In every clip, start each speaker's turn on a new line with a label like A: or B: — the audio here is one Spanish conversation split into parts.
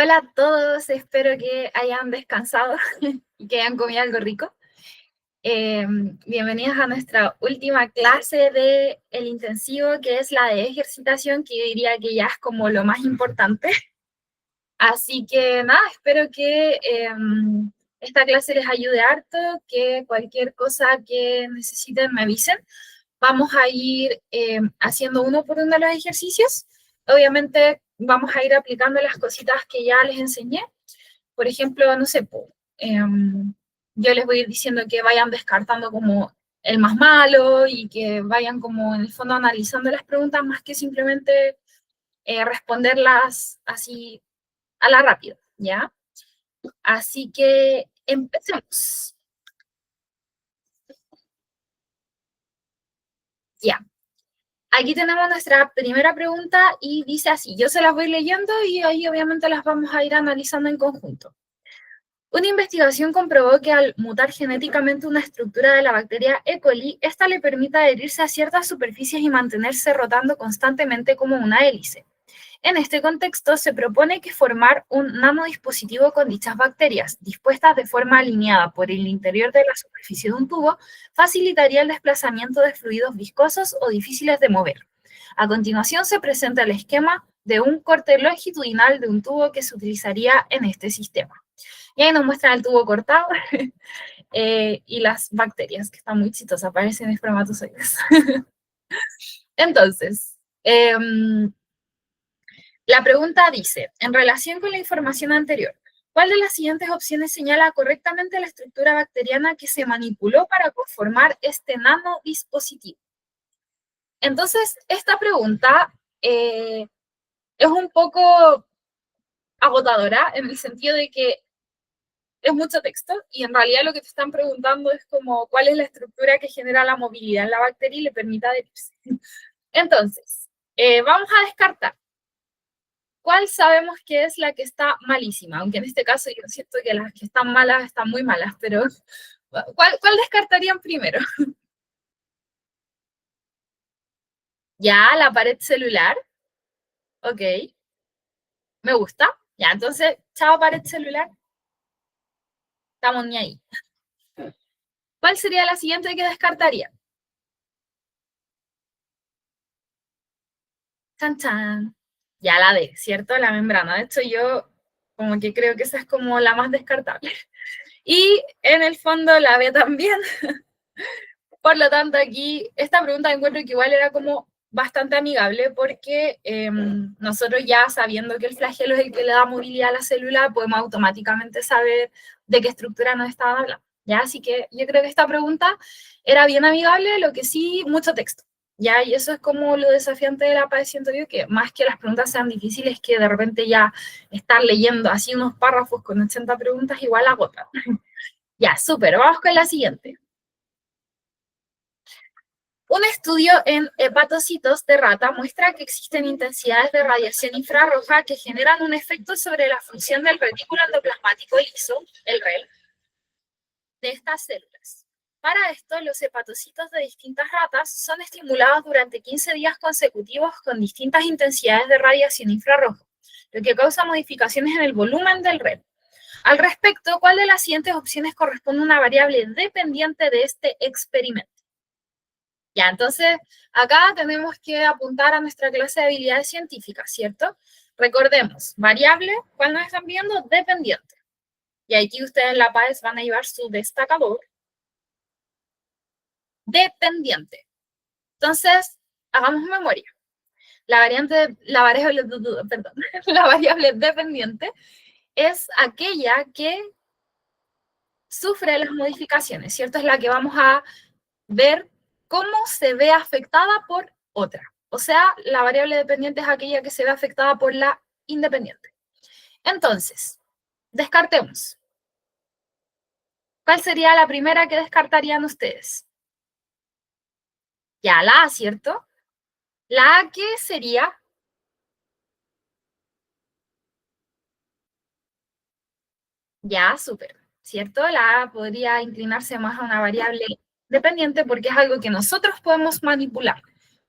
A: Hola a todos, espero que hayan descansado y que hayan comido algo rico. Bienvenidos a nuestra última clase de el intensivo, que es la de ejercitación, que yo diría que ya es como lo más importante. Así que nada, espero que esta clase les ayude harto, que cualquier cosa que necesiten me avisen. Vamos a ir haciendo uno por uno los ejercicios. Obviamente vamos a ir aplicando las cositas que ya les enseñé. Por ejemplo, no sé, yo les voy a ir diciendo que vayan descartando como el más malo y que vayan como en el fondo analizando las preguntas más que simplemente responderlas así a la rápida, ¿ya? Así que empecemos. Ya. Aquí tenemos nuestra primera pregunta y dice así, yo se las voy leyendo y ahí obviamente las vamos a ir analizando en conjunto. Una investigación comprobó que al mutar genéticamente una estructura de la bacteria E. coli, esta le permite adherirse a ciertas superficies y mantenerse rotando constantemente como una hélice. En este contexto, se propone que formar un nanodispositivo con dichas bacterias, dispuestas de forma alineada por el interior de la superficie de un tubo, facilitaría el desplazamiento de fluidos viscosos o difíciles de mover. A continuación, se presenta el esquema de un corte longitudinal de un tubo que se utilizaría en este sistema. Y ahí nos muestran el tubo cortado y las bacterias, que están muy chistosas, parecen espermatozoides. Entonces, la pregunta dice, en relación con la información anterior, ¿cuál de las siguientes opciones señala correctamente la estructura bacteriana que se manipuló para conformar este nanodispositivo? Entonces, esta pregunta es un poco agotadora en el sentido de que es mucho texto y en realidad lo que te están preguntando es como cuál es la estructura que genera la movilidad en la bacteria y le permite adherirse. Entonces, vamos a descartar. ¿Cuál sabemos que es la que está malísima? Aunque en este caso yo siento que las que están malas están muy malas, pero ¿cuál descartarían primero? Ya, la pared celular. Ok, me gusta. Ya, entonces, chao pared celular. Estamos ni ahí. ¿Cuál sería la siguiente que descartaría? Chan, chan. Ya la D, ¿cierto? La membrana. De hecho, yo como que creo que esa es como la más descartable. Y en el fondo la B también. Por lo tanto, aquí esta pregunta encuentro que igual era como bastante amigable porque nosotros ya sabiendo que el flagelo es el que le da movilidad a la célula, podemos automáticamente saber de qué estructura nos estaban hablando. ¿Ya? Así que yo creo que esta pregunta era bien amigable, lo que sí, mucho texto. ¿Ya? Y eso es como lo desafiante de la PAE, siento yo, que más que las preguntas sean difíciles, que de repente ya estar leyendo así unos párrafos con 80 preguntas igual agota. Ya, súper, vamos con la siguiente. Un estudio en hepatocitos de rata muestra que existen intensidades de radiación infrarroja que generan un efecto sobre la función del retículo endoplasmático liso, el REL, de estas células. Para esto, los hepatocitos de distintas ratas son estimulados durante 15 días consecutivos con distintas intensidades de radiación infrarroja, lo que causa modificaciones en el volumen del REL. Al respecto, ¿cuál de las siguientes opciones corresponde a una variable dependiente de este experimento? Ya, entonces acá tenemos que apuntar a nuestra clase de habilidades científicas, ¿cierto? Recordemos, variable, ¿cuál nos están viendo? Dependiente. Y aquí ustedes en la PAES van a llevar su destacador. Dependiente. Entonces, hagamos memoria. Perdón, la variable dependiente es aquella que sufre las modificaciones, ¿cierto? Es la que vamos a ver cómo se ve afectada por otra. O sea, la variable dependiente es aquella que se ve afectada por la independiente. Entonces, descartemos. ¿Cuál sería la primera que descartarían ustedes? Ya, la A, ¿cierto? La A, ¿qué sería? Ya, súper, ¿cierto? La A podría inclinarse más a una variable dependiente porque es algo que nosotros podemos manipular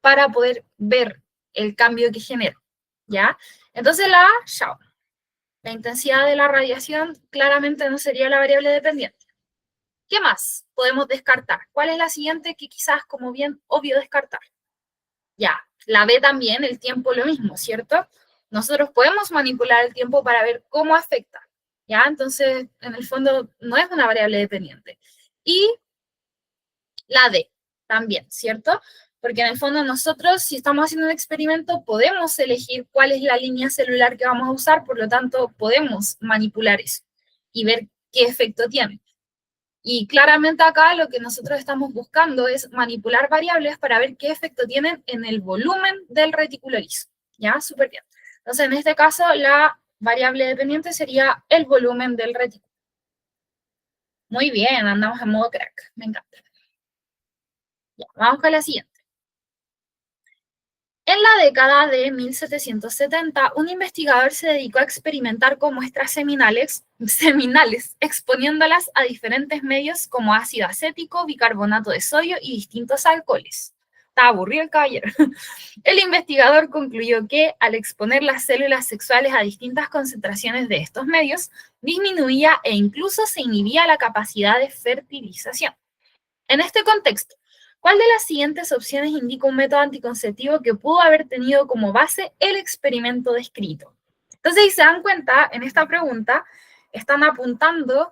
A: para poder ver el cambio que genera, ¿ya? Entonces la A, chao. La intensidad de la radiación claramente no sería la variable dependiente. ¿Qué más podemos descartar? ¿Cuál es la siguiente que quizás como bien obvio descartar? Ya, la B también, el tiempo lo mismo, ¿cierto? Nosotros podemos manipular el tiempo para ver cómo afecta, ¿ya? Entonces, en el fondo, no es una variable dependiente. Y la D también, ¿cierto? Porque en el fondo nosotros, si estamos haciendo un experimento, podemos elegir cuál es la línea celular que vamos a usar, por lo tanto, podemos manipular eso y ver qué efecto tiene. Y claramente acá lo que nosotros estamos buscando es manipular variables para ver qué efecto tienen en el volumen del reticulo liso. ¿Ya? Súper bien. Entonces, en este caso, la variable dependiente sería el volumen del retículo. Muy bien, andamos en modo crack. Me encanta. Ya, vamos con la siguiente. En la década de 1770, un investigador se dedicó a experimentar con muestras seminales, exponiéndolas a diferentes medios como ácido acético, bicarbonato de sodio y distintos alcoholes. Está aburrido el caballero. El investigador concluyó que al exponer las células sexuales a distintas concentraciones de estos medios, disminuía e incluso se inhibía la capacidad de fertilización. En este contexto, ¿cuál de las siguientes opciones indica un método anticonceptivo que pudo haber tenido como base el experimento descrito? Entonces, si se dan cuenta, en esta pregunta están apuntando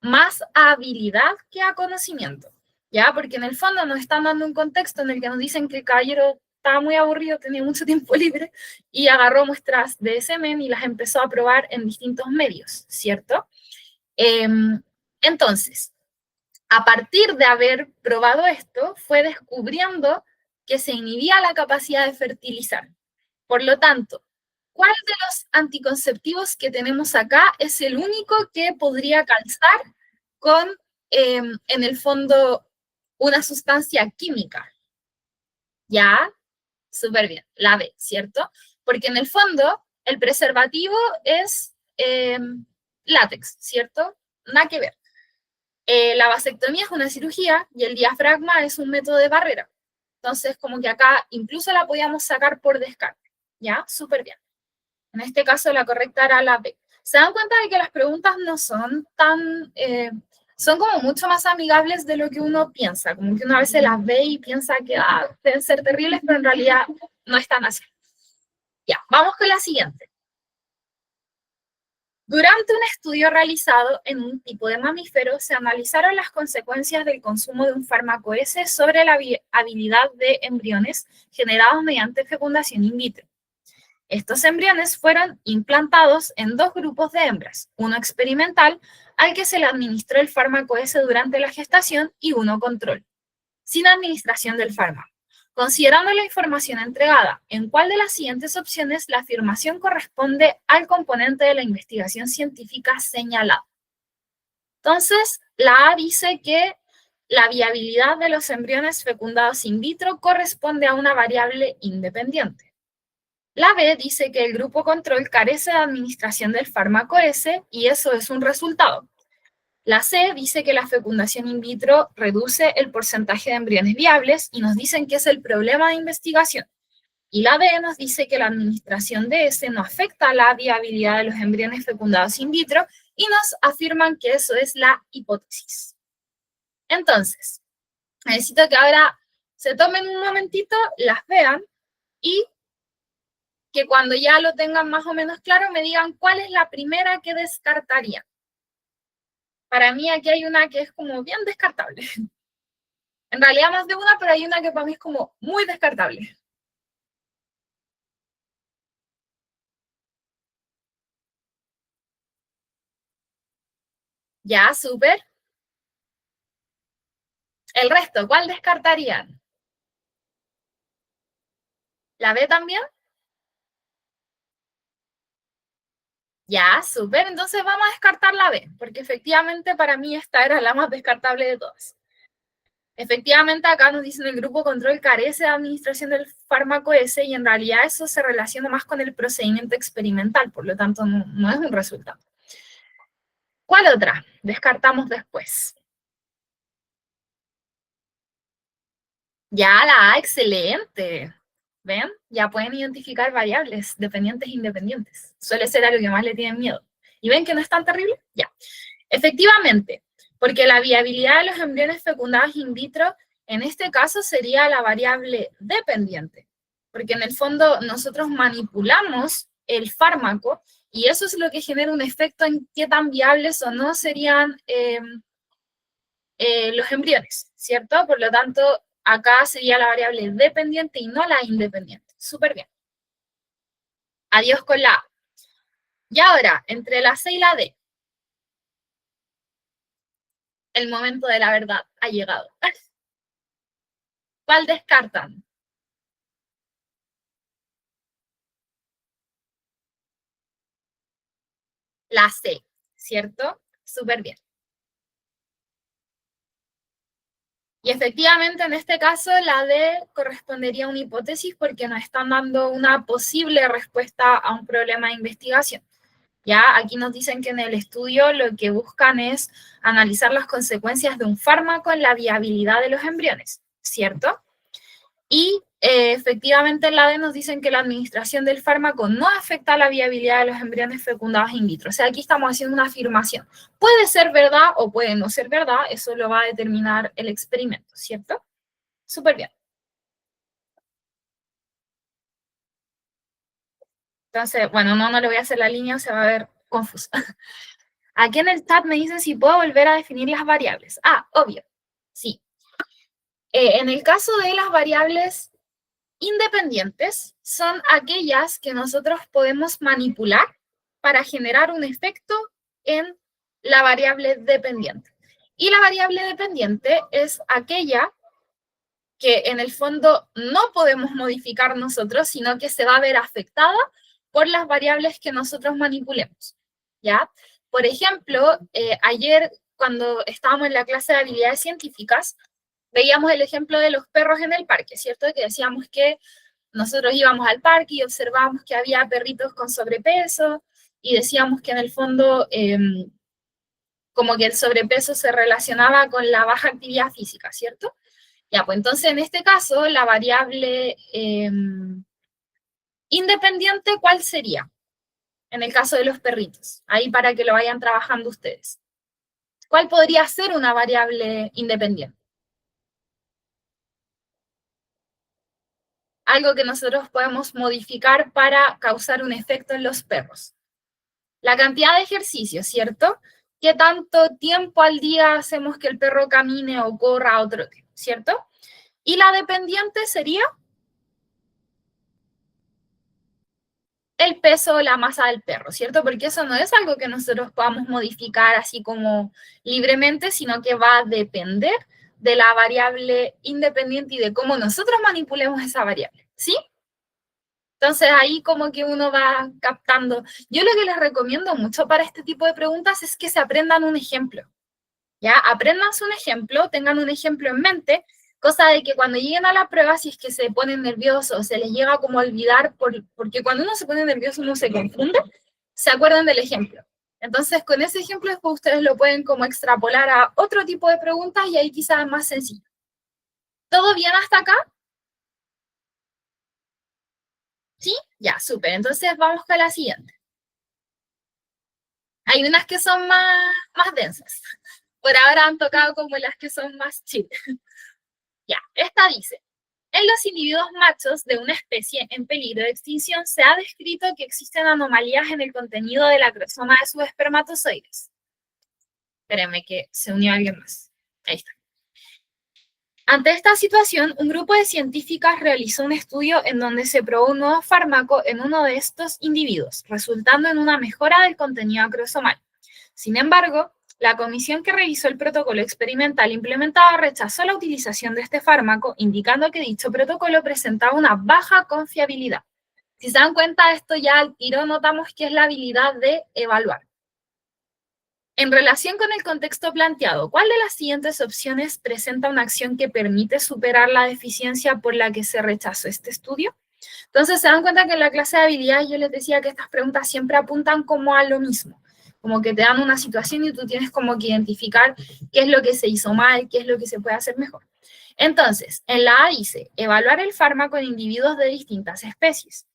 A: más a habilidad que a conocimiento, ¿ya? Porque en el fondo nos están dando un contexto en el que nos dicen que el caballero estaba muy aburrido, tenía mucho tiempo libre y agarró muestras de semen y las empezó a probar en distintos medios, ¿cierto? Entonces, a partir de haber probado esto, fue descubriendo que se inhibía la capacidad de fertilizar. Por lo tanto, ¿cuál de los anticonceptivos que tenemos acá es el único que podría calzar con, en el fondo, una sustancia química? Ya, súper bien, la B, ¿cierto? Porque en el fondo, el preservativo es látex, ¿cierto? Nada que ver. La vasectomía es una cirugía y el diafragma es un método de barrera. Entonces, como que acá incluso la podíamos sacar por descarte. ¿Ya? Súper bien. En este caso, la correcta era la B. Se dan cuenta de que las preguntas no son tan... son como mucho más amigables de lo que uno piensa. Como que uno a veces las ve y piensa que deben ser terribles, pero en realidad no están así. Ya, vamos con la siguiente. Durante un estudio realizado en un tipo de mamífero, se analizaron las consecuencias del consumo de un fármaco S sobre la habilidad de embriones generados mediante fecundación in vitro. Estos embriones fueron implantados en dos grupos de hembras, uno experimental, al que se le administró el fármaco S durante la gestación, y uno control, sin administración del fármaco. Considerando la información entregada, ¿en cuál de las siguientes opciones la afirmación corresponde al componente de la investigación científica señalado? Entonces, la A dice que la viabilidad de los embriones fecundados in vitro corresponde a una variable independiente. La B dice que el grupo control carece de administración del fármaco S y eso es un resultado. La C dice que la fecundación in vitro reduce el porcentaje de embriones viables y nos dicen que es el problema de investigación. Y la D nos dice que la administración de S no afecta la viabilidad de los embriones fecundados in vitro y nos afirman que eso es la hipótesis. Entonces, necesito que ahora se tomen un momentito, las vean y que cuando ya lo tengan más o menos claro me digan cuál es la primera que descartarían. Para mí aquí hay una que es como bien descartable. En realidad más de una, pero hay una que para mí es como muy descartable. Ya, súper. El resto, ¿cuál descartarían? ¿La B también? Ya, súper. Entonces vamos a descartar la B, porque efectivamente para mí esta era la más descartable de todas. Efectivamente, acá nos dicen el grupo control carece de administración del fármaco S y en realidad eso se relaciona más con el procedimiento experimental, por lo tanto no es un resultado. ¿Cuál otra? Descartamos después. Ya, la A, excelente. ¿Ven? Ya pueden identificar variables dependientes e independientes. Suele ser a lo que más le tienen miedo. ¿Y ven que no es tan terrible? Ya. Efectivamente, porque la viabilidad de los embriones fecundados in vitro, en este caso, sería la variable dependiente. Porque en el fondo nosotros manipulamos el fármaco y eso es lo que genera un efecto en qué tan viables o no serían los embriones, ¿cierto? Por lo tanto, acá sería la variable dependiente y no la independiente. Súper bien. Adiós con la A. Y ahora, entre la C y la D, el momento de la verdad ha llegado. ¿Cuál descartan? La C, ¿cierto? Súper bien. Y efectivamente, en este caso, la D correspondería a una hipótesis porque nos están dando una posible respuesta a un problema de investigación. Ya aquí nos dicen que en el estudio lo que buscan es analizar las consecuencias de un fármaco en la viabilidad de los embriones, ¿cierto? Y efectivamente en la D nos dicen que la administración del fármaco no afecta la viabilidad de los embriones fecundados in vitro. O sea, aquí estamos haciendo una afirmación. Puede ser verdad o puede no ser verdad, eso lo va a determinar el experimento, ¿cierto? Súper bien. Entonces, bueno, no le voy a hacer la línea, se va a ver confusa. Aquí en el chat me dicen si puedo volver a definir las variables. Ah, obvio, sí. En el caso de las variables independientes, son aquellas que nosotros podemos manipular para generar un efecto en la variable dependiente. Y la variable dependiente es aquella que en el fondo no podemos modificar nosotros, sino que se va a ver afectada por las variables que nosotros manipulemos, ¿ya? Por ejemplo, ayer cuando estábamos en la clase de habilidades científicas, veíamos el ejemplo de los perros en el parque, ¿cierto? Que decíamos que nosotros íbamos al parque y observábamos que había perritos con sobrepeso y decíamos que en el fondo como que el sobrepeso se relacionaba con la baja actividad física, ¿cierto? Ya, pues entonces en este caso la variable independiente, ¿cuál sería? En el caso de los perritos, ahí para que lo vayan trabajando ustedes. ¿Cuál podría ser una variable independiente? Algo que nosotros podemos modificar para causar un efecto en los perros. La cantidad de ejercicio, ¿cierto? ¿Qué tanto tiempo al día hacemos que el perro camine o corra o trote, ¿cierto? Y la dependiente sería el peso o la masa del perro, ¿cierto? Porque eso no es algo que nosotros podamos modificar así como libremente, sino que va a depender de la variable independiente y de cómo nosotros manipulemos esa variable, ¿sí? Entonces ahí como que uno va captando. Yo lo que les recomiendo mucho para este tipo de preguntas es que se aprendan un ejemplo, ¿ya? Apréndanse un ejemplo, tengan un ejemplo en mente, cosa de que cuando lleguen a la prueba, si es que se ponen nerviosos, se les llega como a olvidar, porque cuando uno se pone nervioso uno se confunde, se acuerdan del ejemplo. Entonces con ese ejemplo después ustedes lo pueden como extrapolar a otro tipo de preguntas y ahí quizás es más sencillo. ¿Todo bien hasta acá? ¿Sí? Ya, súper. Entonces vamos con la siguiente. Hay unas que son más densas. Por ahora han tocado como las que son más chill. Ya, esta dice, en los individuos machos de una especie en peligro de extinción se ha descrito que existen anomalías en el contenido de la cromosoma de sus espermatozoides. Espérenme que se unió alguien más. Ahí está. Ante esta situación, un grupo de científicas realizó un estudio en donde se probó un nuevo fármaco en uno de estos individuos, resultando en una mejora del contenido acrosomal. Sin embargo, la comisión que revisó el protocolo experimental implementado rechazó la utilización de este fármaco, indicando que dicho protocolo presentaba una baja confiabilidad. Si se dan cuenta, esto ya al tiro notamos que es la habilidad de evaluar. En relación con el contexto planteado, ¿cuál de las siguientes opciones presenta una acción que permite superar la deficiencia por la que se rechazó este estudio? Entonces, se dan cuenta que en la clase de habilidades yo les decía que estas preguntas siempre apuntan como a lo mismo, como que te dan una situación y tú tienes como que identificar qué es lo que se hizo mal, qué es lo que se puede hacer mejor. Entonces, en la A dice, evaluar el fármaco en individuos de distintas especies.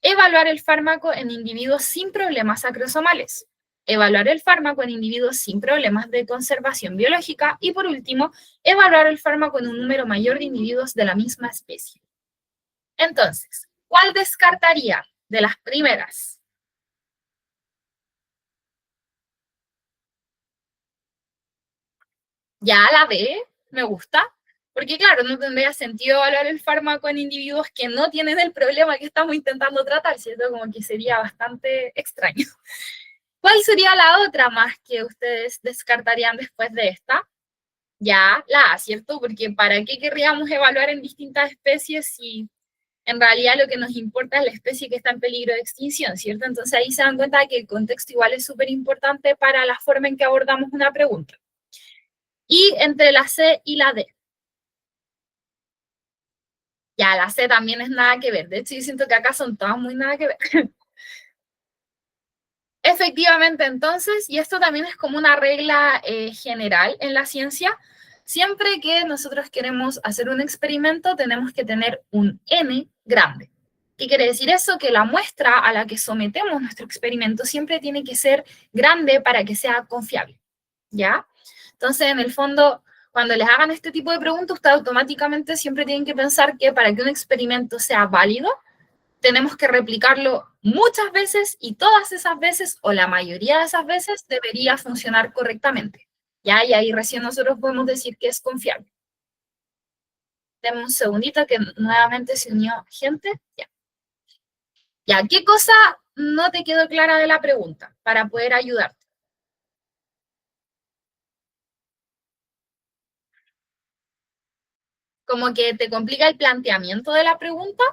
A: Evaluar el fármaco en individuos sin problemas acrosomales. Evaluar el fármaco en individuos sin problemas de conservación biológica. Y por último, evaluar el fármaco en un número mayor de individuos de la misma especie. Entonces, ¿cuál descartaría de las primeras? Ya la B, me gusta, porque claro, no tendría sentido evaluar el fármaco en individuos que no tienen el problema que estamos intentando tratar, ¿cierto? Como que sería bastante extraño. ¿Cuál sería la otra más que ustedes descartarían después de esta? Ya, la A, ¿cierto? Porque ¿para qué querríamos evaluar en distintas especies si en realidad lo que nos importa es la especie que está en peligro de extinción, ¿cierto? Entonces ahí se dan cuenta de que el contexto igual es súper importante para la forma en que abordamos una pregunta. Y entre la C y la D. Ya, la C también es nada que ver. De hecho, yo siento que acá son todas muy nada que ver. Efectivamente, entonces, y esto también es como una regla general en la ciencia, siempre que nosotros queremos hacer un experimento, tenemos que tener un N grande. ¿Qué quiere decir eso? Que la muestra a la que sometemos nuestro experimento siempre tiene que ser grande para que sea confiable, ¿ya? Entonces, en el fondo, cuando les hagan este tipo de preguntas, ustedes automáticamente siempre tienen que pensar que para que un experimento sea válido, tenemos que replicarlo muchas veces y todas esas veces, o la mayoría de esas veces, debería funcionar correctamente. ¿Ya? Y ahí recién nosotros podemos decir que es confiable. Deme un segundito que nuevamente se unió gente. Ya. Ya, ¿qué cosa no te quedó clara de la pregunta para poder ayudarte? Como que te complica el planteamiento de la pregunta.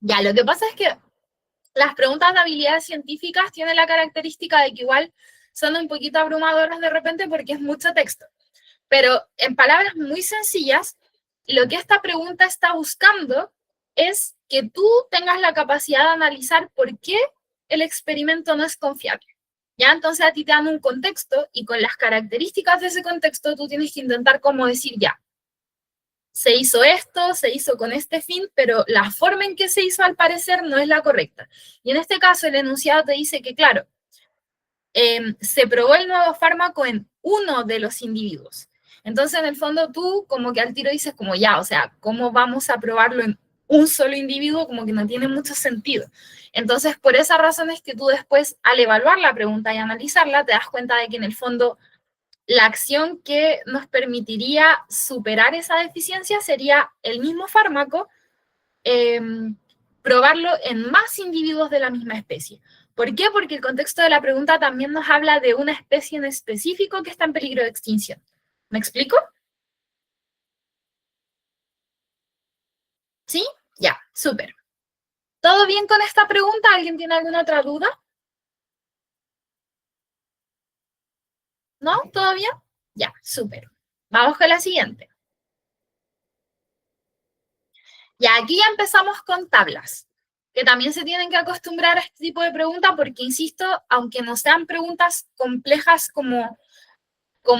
A: Ya, lo que pasa es que las preguntas de habilidades científicas tienen la característica de que igual son un poquito abrumadoras de repente porque es mucho texto. Pero en palabras muy sencillas, lo que esta pregunta está buscando es que tú tengas la capacidad de analizar por qué el experimento no es confiable. Ya, entonces a ti te dan un contexto y con las características de ese contexto tú tienes que intentar cómo decir ya, se hizo esto, se hizo con este fin, pero la forma en que se hizo al parecer no es la correcta. Y en este caso el enunciado te dice que, claro, se probó el nuevo fármaco en uno de los individuos. Entonces, en el fondo, tú como que al tiro dices como ya, o sea, ¿cómo vamos a probarlo en un solo individuo? Como que no tiene mucho sentido. Entonces, por esa razón es que tú después, al evaluar la pregunta y analizarla, te das cuenta de que en el fondo la acción que nos permitiría superar esa deficiencia sería el mismo fármaco, eh, probarlo en más individuos de la misma especie. ¿Por qué? Porque el contexto de la pregunta también nos habla de una especie en específico que está en peligro de extinción. ¿Me explico? ¿Sí? Ya, súper. ¿Todo bien con esta pregunta? ¿Alguien tiene alguna otra duda? ¿No? ¿Todo bien? Ya, súper. Vamos con la siguiente. Y aquí ya empezamos con tablas, que también se tienen que acostumbrar a este tipo de preguntas porque, insisto, aunque no sean preguntas complejas como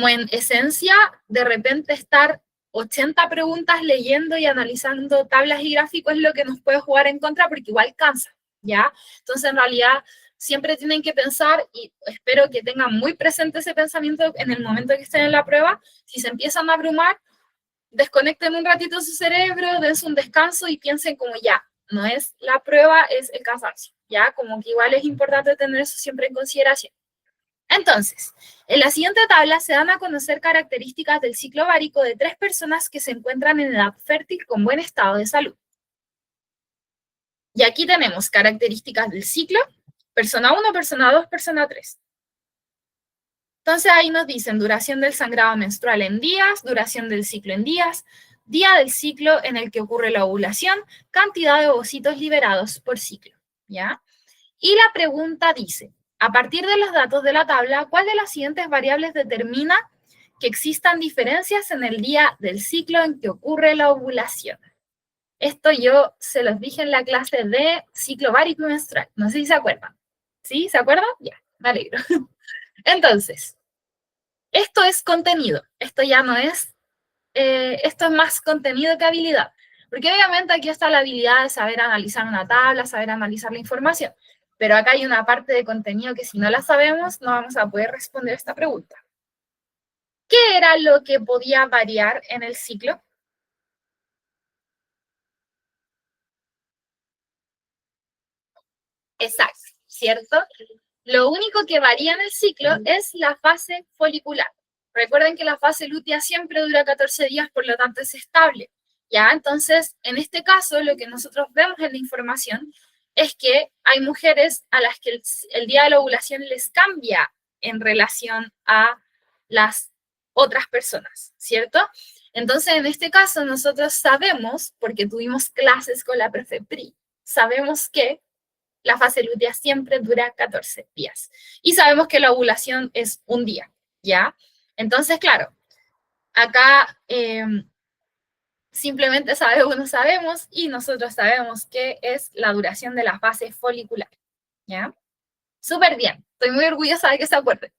A: en esencia, de repente estar 80 preguntas leyendo y analizando tablas y gráficos es lo que nos puede jugar en contra porque igual cansa, ¿ya? Entonces, en realidad, siempre tienen que pensar, y espero que tengan muy presente ese pensamiento en el momento que estén en la prueba, si se empiezan a abrumar, desconecten un ratito su cerebro, dense un descanso y piensen como ya, no es la prueba, es el cansancio, ¿ya? Como que igual es importante tener eso siempre en consideración. Entonces, en la siguiente tabla se dan a conocer características del ciclo ovárico de 3 personas que se encuentran en edad fértil con buen estado de salud. Y aquí tenemos características del ciclo, persona 1, persona 2, persona 3. Entonces ahí nos dicen duración del sangrado menstrual en días, duración del ciclo en días, día del ciclo en el que ocurre la ovulación, cantidad de ovocitos liberados por ciclo, ¿ya? Y la pregunta dice, a partir de los datos de la tabla, ¿cuál de las siguientes variables determina que existan diferencias en el día del ciclo en que ocurre la ovulación? Esto yo se los dije en la clase de ciclo ovárico y menstrual. No sé si se acuerdan. ¿Sí? ¿Se acuerdan? Ya, me alegro. Entonces, Esto es contenido, esto ya no es, esto es más contenido que habilidad. Porque obviamente aquí está la habilidad de saber analizar una tabla, saber analizar la información. Pero acá hay una parte de contenido que si no la sabemos, no vamos a poder responder esta pregunta. ¿Qué era lo que podía variar en el ciclo? Exacto, ¿cierto? Lo único que varía en el ciclo es la fase folicular. Recuerden que la fase lútea siempre dura 14 días, por lo tanto es estable. ¿Ya? Entonces, en este caso, lo que nosotros vemos en la información es que hay mujeres a las que el día de la ovulación les cambia en relación a las otras personas, ¿cierto? Entonces, en este caso, nosotros sabemos, porque tuvimos clases con la profe Pri, sabemos que la fase lútea siempre dura 14 días. Y sabemos que la ovulación es un día, ¿ya? Entonces, claro, acá simplemente sabemos, no sabemos, y nosotros sabemos qué es la duración de la fase folicular, ¿ya? Súper bien, estoy muy orgullosa de que se acuerden.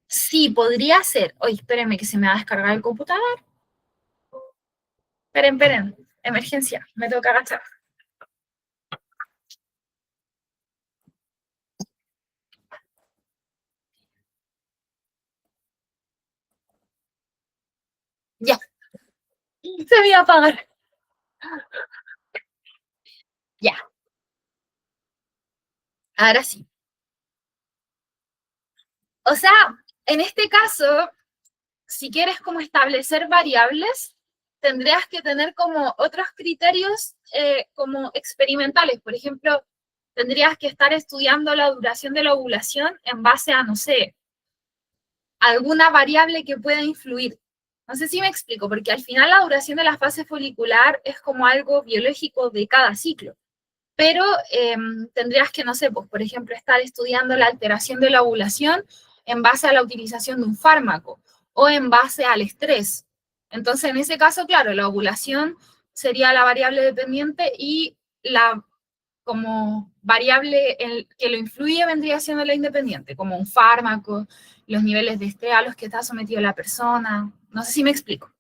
A: Sí, podría ser. Oye, espérenme que se me va a descargar el computador. Esperen, esperen. Emergencia, me tengo que agachar. Ya, se me iba a apagar. Ya, ahora sí. O sea, en este caso, si quieres como establecer variables, tendrías que tener como otros criterios como experimentales. Por ejemplo, tendrías que estar estudiando la duración de la ovulación en base a, no sé, alguna variable que pueda influir. No sé si me explico, porque al final la duración de la fase folicular es como algo biológico de cada ciclo. Pero tendrías que, no sé, pues, por ejemplo, estar estudiando la alteración de la ovulación en base a la utilización de un fármaco o en base al estrés. Entonces, en ese caso, claro, la ovulación sería la variable dependiente y la como variable que lo influye vendría siendo la independiente, como un fármaco, los niveles de estrés a los que está sometido la persona. No sé si me explico.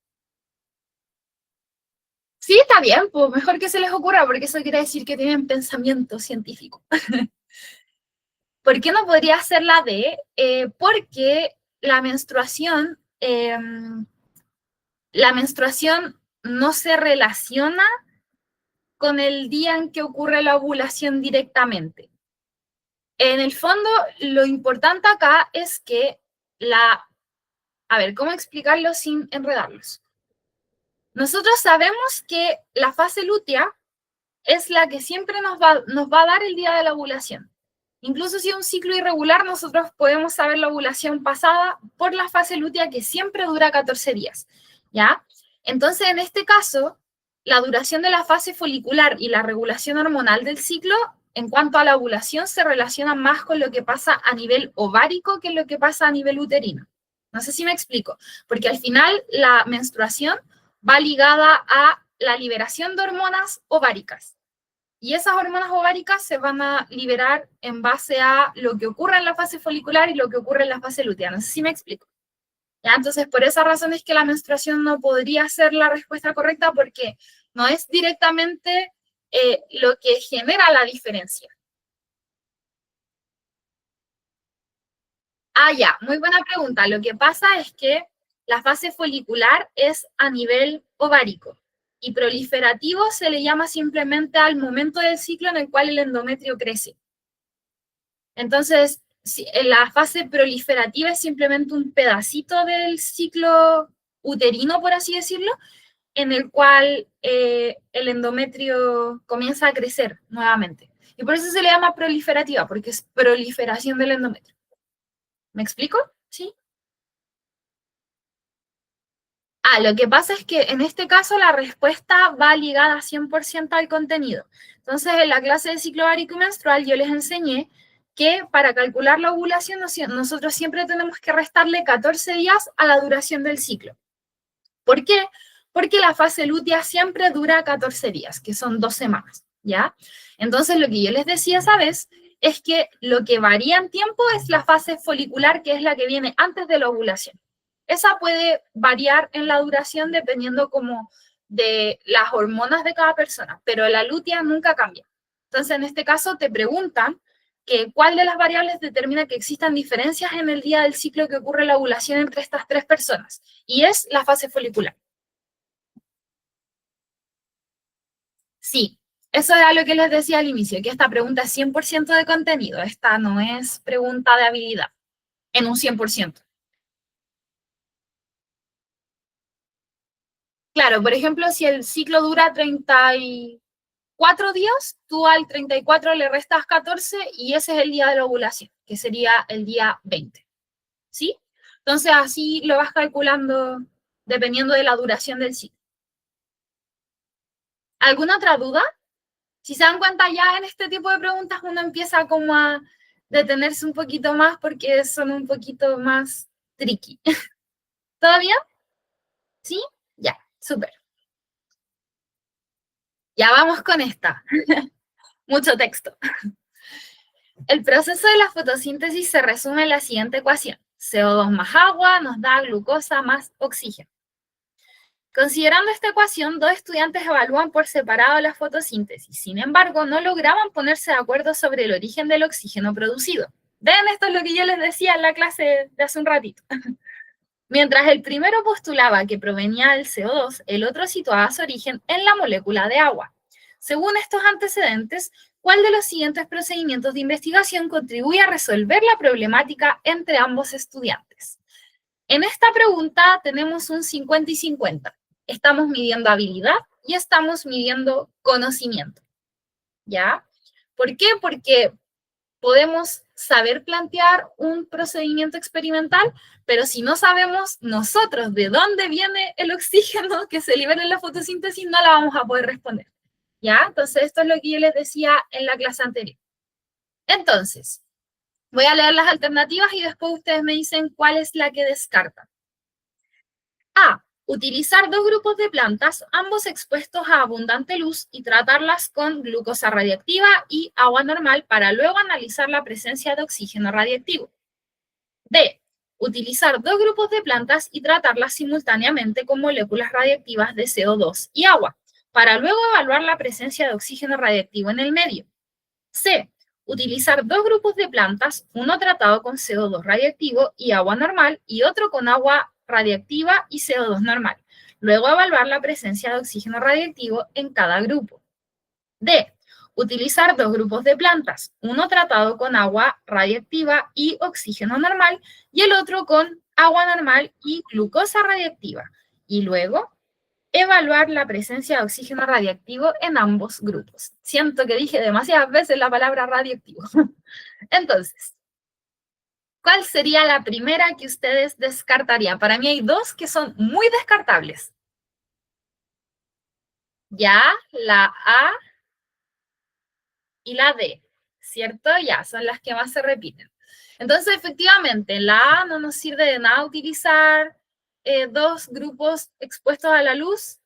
A: Sí, está bien, pues mejor que se les ocurra, porque eso quiere decir que tienen pensamiento científico. ¿Por qué no podría ser la D? Porque la menstruación no se relaciona con el día en que ocurre la ovulación directamente. En el fondo, lo importante acá es que a ver, ¿cómo explicarlo sin enredarlos? Nosotros sabemos que la fase lútea es la que siempre nos va a dar el día de la ovulación. Incluso si es un ciclo irregular, nosotros podemos saber la ovulación pasada por la fase lútea que siempre dura 14 días, ¿ya? Entonces, en este caso, la duración de la fase folicular y la regulación hormonal del ciclo, en cuanto a la ovulación, se relaciona más con lo que pasa a nivel ovárico que lo que pasa a nivel uterino. No sé si me explico, porque al final la menstruación va ligada a la liberación de hormonas ováricas. Y esas hormonas ováricas se van a liberar en base a lo que ocurre en la fase folicular y lo que ocurre en la fase lútea. No sé si me explico. ¿Ya? Entonces, por esa razón es que la menstruación no podría ser la respuesta correcta porque no es directamente lo que genera la diferencia. Ah, ya, muy buena pregunta. Lo que pasa es que la fase folicular es a nivel ovárico y proliferativo se le llama simplemente al momento del ciclo en el cual el endometrio crece. Entonces, si, la fase proliferativa es simplemente un pedacito del ciclo uterino, por así decirlo, en el cual el endometrio comienza a crecer nuevamente. Y por eso se le llama proliferativa, porque es proliferación del endometrio. ¿Me explico? ¿Sí? Ah, lo que pasa es que en este caso la respuesta va ligada 100% al contenido. Entonces, en la clase de ciclo ovárico y menstrual yo les enseñé que para calcular la ovulación nosotros siempre tenemos que restarle 14 días a la duración del ciclo. ¿Por qué? Porque la fase lútea siempre dura 14 días, que son 2 semanas, ¿ya? Entonces, lo que yo les decía esa vez es que lo que varía en tiempo es la fase folicular, que es la que viene antes de la ovulación. Esa puede variar en la duración dependiendo como de las hormonas de cada persona, pero la lutea nunca cambia. Entonces, en este caso, te preguntan que cuál de las variables determina que existan diferencias en el día del ciclo que ocurre la ovulación entre estas tres personas, y es la fase folicular. Sí, eso es lo que les decía al inicio, que esta pregunta es 100% de contenido, esta no es pregunta de habilidad, en un 100%. Claro, por ejemplo, si el ciclo dura 34 días, tú al 34 le restas 14 y ese es el día de la ovulación, que sería el día 20. ¿Sí? Entonces así lo vas calculando dependiendo de la duración del ciclo. ¿Alguna otra duda? Si se dan cuenta ya en este tipo de preguntas uno empieza como a detenerse un poquito más porque son un poquito más tricky. ¿Todo bien? ¿Sí? Ya, súper. Ya vamos con esta. Mucho texto. El proceso de la fotosíntesis se resume en la siguiente ecuación. CO2 más agua nos da glucosa más oxígeno. Considerando esta ecuación, dos estudiantes evalúan por separado la fotosíntesis. Sin embargo, no lograban ponerse de acuerdo sobre el origen del oxígeno producido. Ven, esto es lo que yo les decía en la clase de hace un ratito. Mientras el primero postulaba que provenía del CO2, el otro situaba su origen en la molécula de agua. Según estos antecedentes, ¿cuál de los siguientes procedimientos de investigación contribuye a resolver la problemática entre ambos estudiantes? En esta pregunta tenemos un 50 y 50. Estamos midiendo habilidad y estamos midiendo conocimiento. ¿Ya? ¿Por qué? Porque podemos saber plantear un procedimiento experimental, pero si no sabemos nosotros de dónde viene el oxígeno que se libera en la fotosíntesis, no la vamos a poder responder. ¿Ya? Entonces, esto es lo que yo les decía en la clase anterior. Entonces, voy a leer las alternativas y después ustedes me dicen cuál es la que descartan. A. Utilizar dos grupos de plantas, ambos expuestos a abundante luz, y tratarlas con glucosa radiactiva y agua normal para luego analizar la presencia de oxígeno radiactivo. D. Utilizar dos grupos de plantas y tratarlas simultáneamente con moléculas radiactivas de CO2 y agua, para luego evaluar la presencia de oxígeno radiactivo en el medio. C. Utilizar dos grupos de plantas, uno tratado con CO2 radiactivo y agua normal y otro con agua radiactiva y CO2 normal. Luego evaluar la presencia de oxígeno radiactivo en cada grupo. D. Utilizar dos grupos de plantas, uno tratado con agua radiactiva y oxígeno normal y el otro con agua normal y glucosa radiactiva. Y luego evaluar la presencia de oxígeno radiactivo en ambos grupos. Siento que dije demasiadas veces la palabra radiactivo. Entonces, ¿cuál sería la primera que ustedes descartarían? Para mí hay dos que son muy descartables. Ya, la A y la D, ¿cierto? Ya, son las que más se repiten. Entonces, efectivamente, la A no nos sirve de nada utilizar dos grupos expuestos a la luz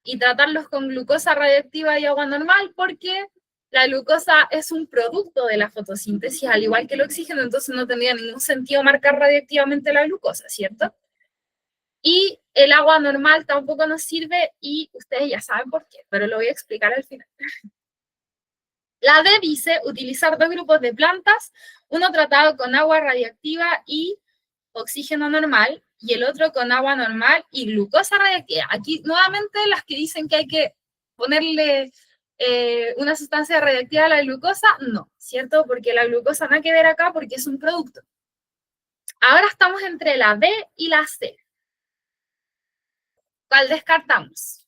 A: y tratarlos con glucosa radiactiva y agua normal, porque la glucosa es un producto de la fotosíntesis, al igual que el oxígeno, entonces no tendría ningún sentido marcar radiactivamente la glucosa, ¿cierto? Y el agua normal tampoco nos sirve y ustedes ya saben por qué, pero lo voy a explicar al final. La D dice utilizar dos grupos de plantas, uno tratado con agua radiactiva y oxígeno normal, y el otro con agua normal y glucosa radiactiva. Aquí nuevamente las que dicen que hay que ponerle una sustancia radiactiva a la glucosa, no, ¿cierto? Porque la glucosa no hay que ver acá porque es un producto. Ahora estamos entre la B y la C. ¿Cuál descartamos?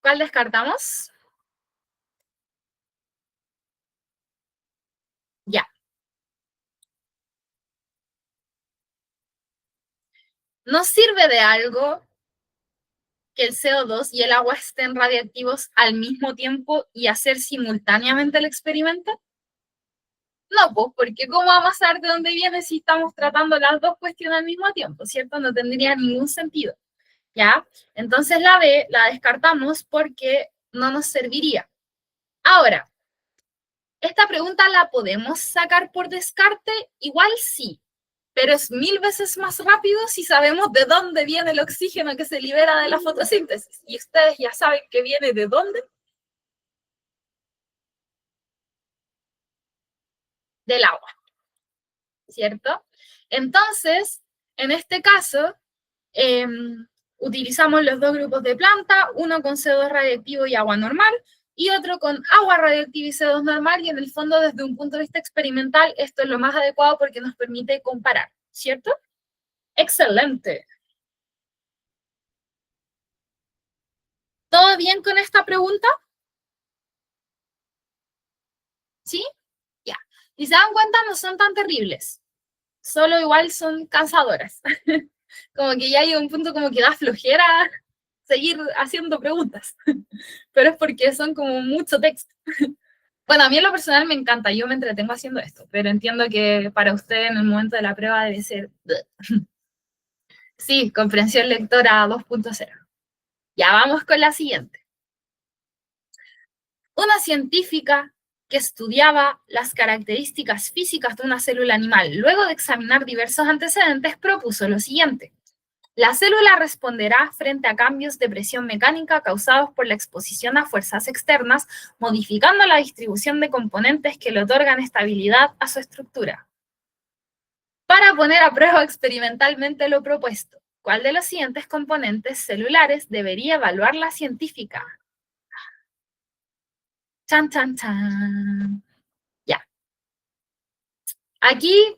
A: ¿Cuál descartamos? Ya. ¿No sirve de algo que el CO2 y el agua estén radiactivos al mismo tiempo y hacer simultáneamente el experimento? No, pues, porque ¿cómo vamos a saber de dónde viene si estamos tratando las dos cuestiones al mismo tiempo, ¿cierto? No tendría ningún sentido, ¿ya? Entonces la B la descartamos porque no nos serviría. Ahora, ¿esta pregunta la podemos sacar por descarte? Igual sí, pero es 1000 veces más rápido si sabemos de dónde viene el oxígeno que se libera de la fotosíntesis. Y ustedes ya saben que viene de dónde. Del agua, ¿cierto? Entonces, en este caso, eh, utilizamos los dos grupos de planta, uno con CO2 radiactivo y agua normal, y otro con agua radiactiva y CO2 normal, y en el fondo, desde un punto de vista experimental, esto es lo más adecuado porque nos permite comparar, ¿cierto? Excelente. ¿Todo bien con esta pregunta? ¿Sí? Ya. Si se dan cuenta, no son tan terribles, solo igual son cansadoras. Como que ya hay un punto como que da flojera seguir haciendo preguntas, pero es porque son como mucho texto. Bueno, a mí en lo personal me encanta, yo me entretengo haciendo esto, pero entiendo que para usted en el momento de la prueba debe ser... Sí, comprensión lectora 2.0. Ya vamos con la siguiente. Una científica que estudiaba las características físicas de una célula animal, luego de examinar diversos antecedentes, propuso lo siguiente. La célula responderá frente a cambios de presión mecánica causados por la exposición a fuerzas externas, modificando la distribución de componentes que le otorgan estabilidad a su estructura. Para poner a prueba experimentalmente lo propuesto, ¿cuál de los siguientes componentes celulares debería evaluar la científica? Chan, chan, chan. Ya. Aquí,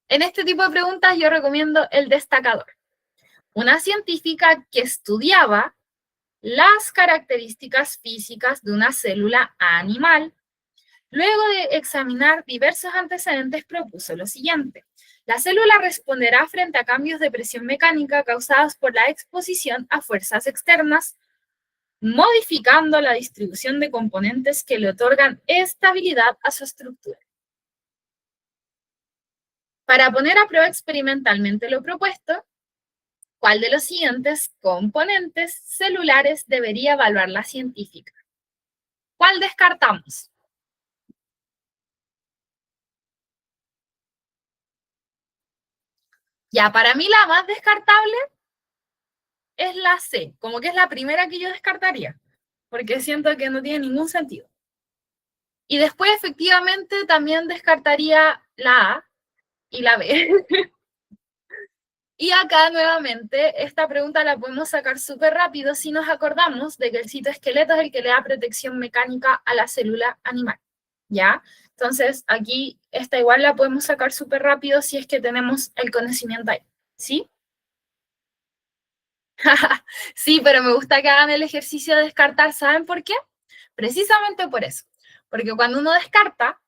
A: en este tipo de preguntas, yo recomiendo el destacador. Una científica que estudiaba las características físicas de una célula animal. Luego de examinar diversos antecedentes, propuso lo siguiente. La célula responderá frente a cambios de presión mecánica causados por la exposición a fuerzas externas, modificando la distribución de componentes que le otorgan estabilidad a su estructura. Para poner a prueba experimentalmente lo propuesto, ¿cuál de los siguientes componentes celulares debería evaluar la científica? ¿Cuál descartamos? Ya, para mí la más descartable es la C, como que es la primera que yo descartaría, porque siento que no tiene ningún sentido. Y después, efectivamente, también descartaría la A y la B. Y acá, nuevamente, esta pregunta la podemos sacar súper rápido si nos acordamos de que el citoesqueleto es el que le da protección mecánica a la célula animal, ¿ya? Entonces, aquí, esta igual la podemos sacar súper rápido si es que tenemos el conocimiento ahí, ¿sí? Sí, pero me gusta que hagan el ejercicio de descartar, ¿saben por qué? Precisamente por eso, porque cuando uno descarta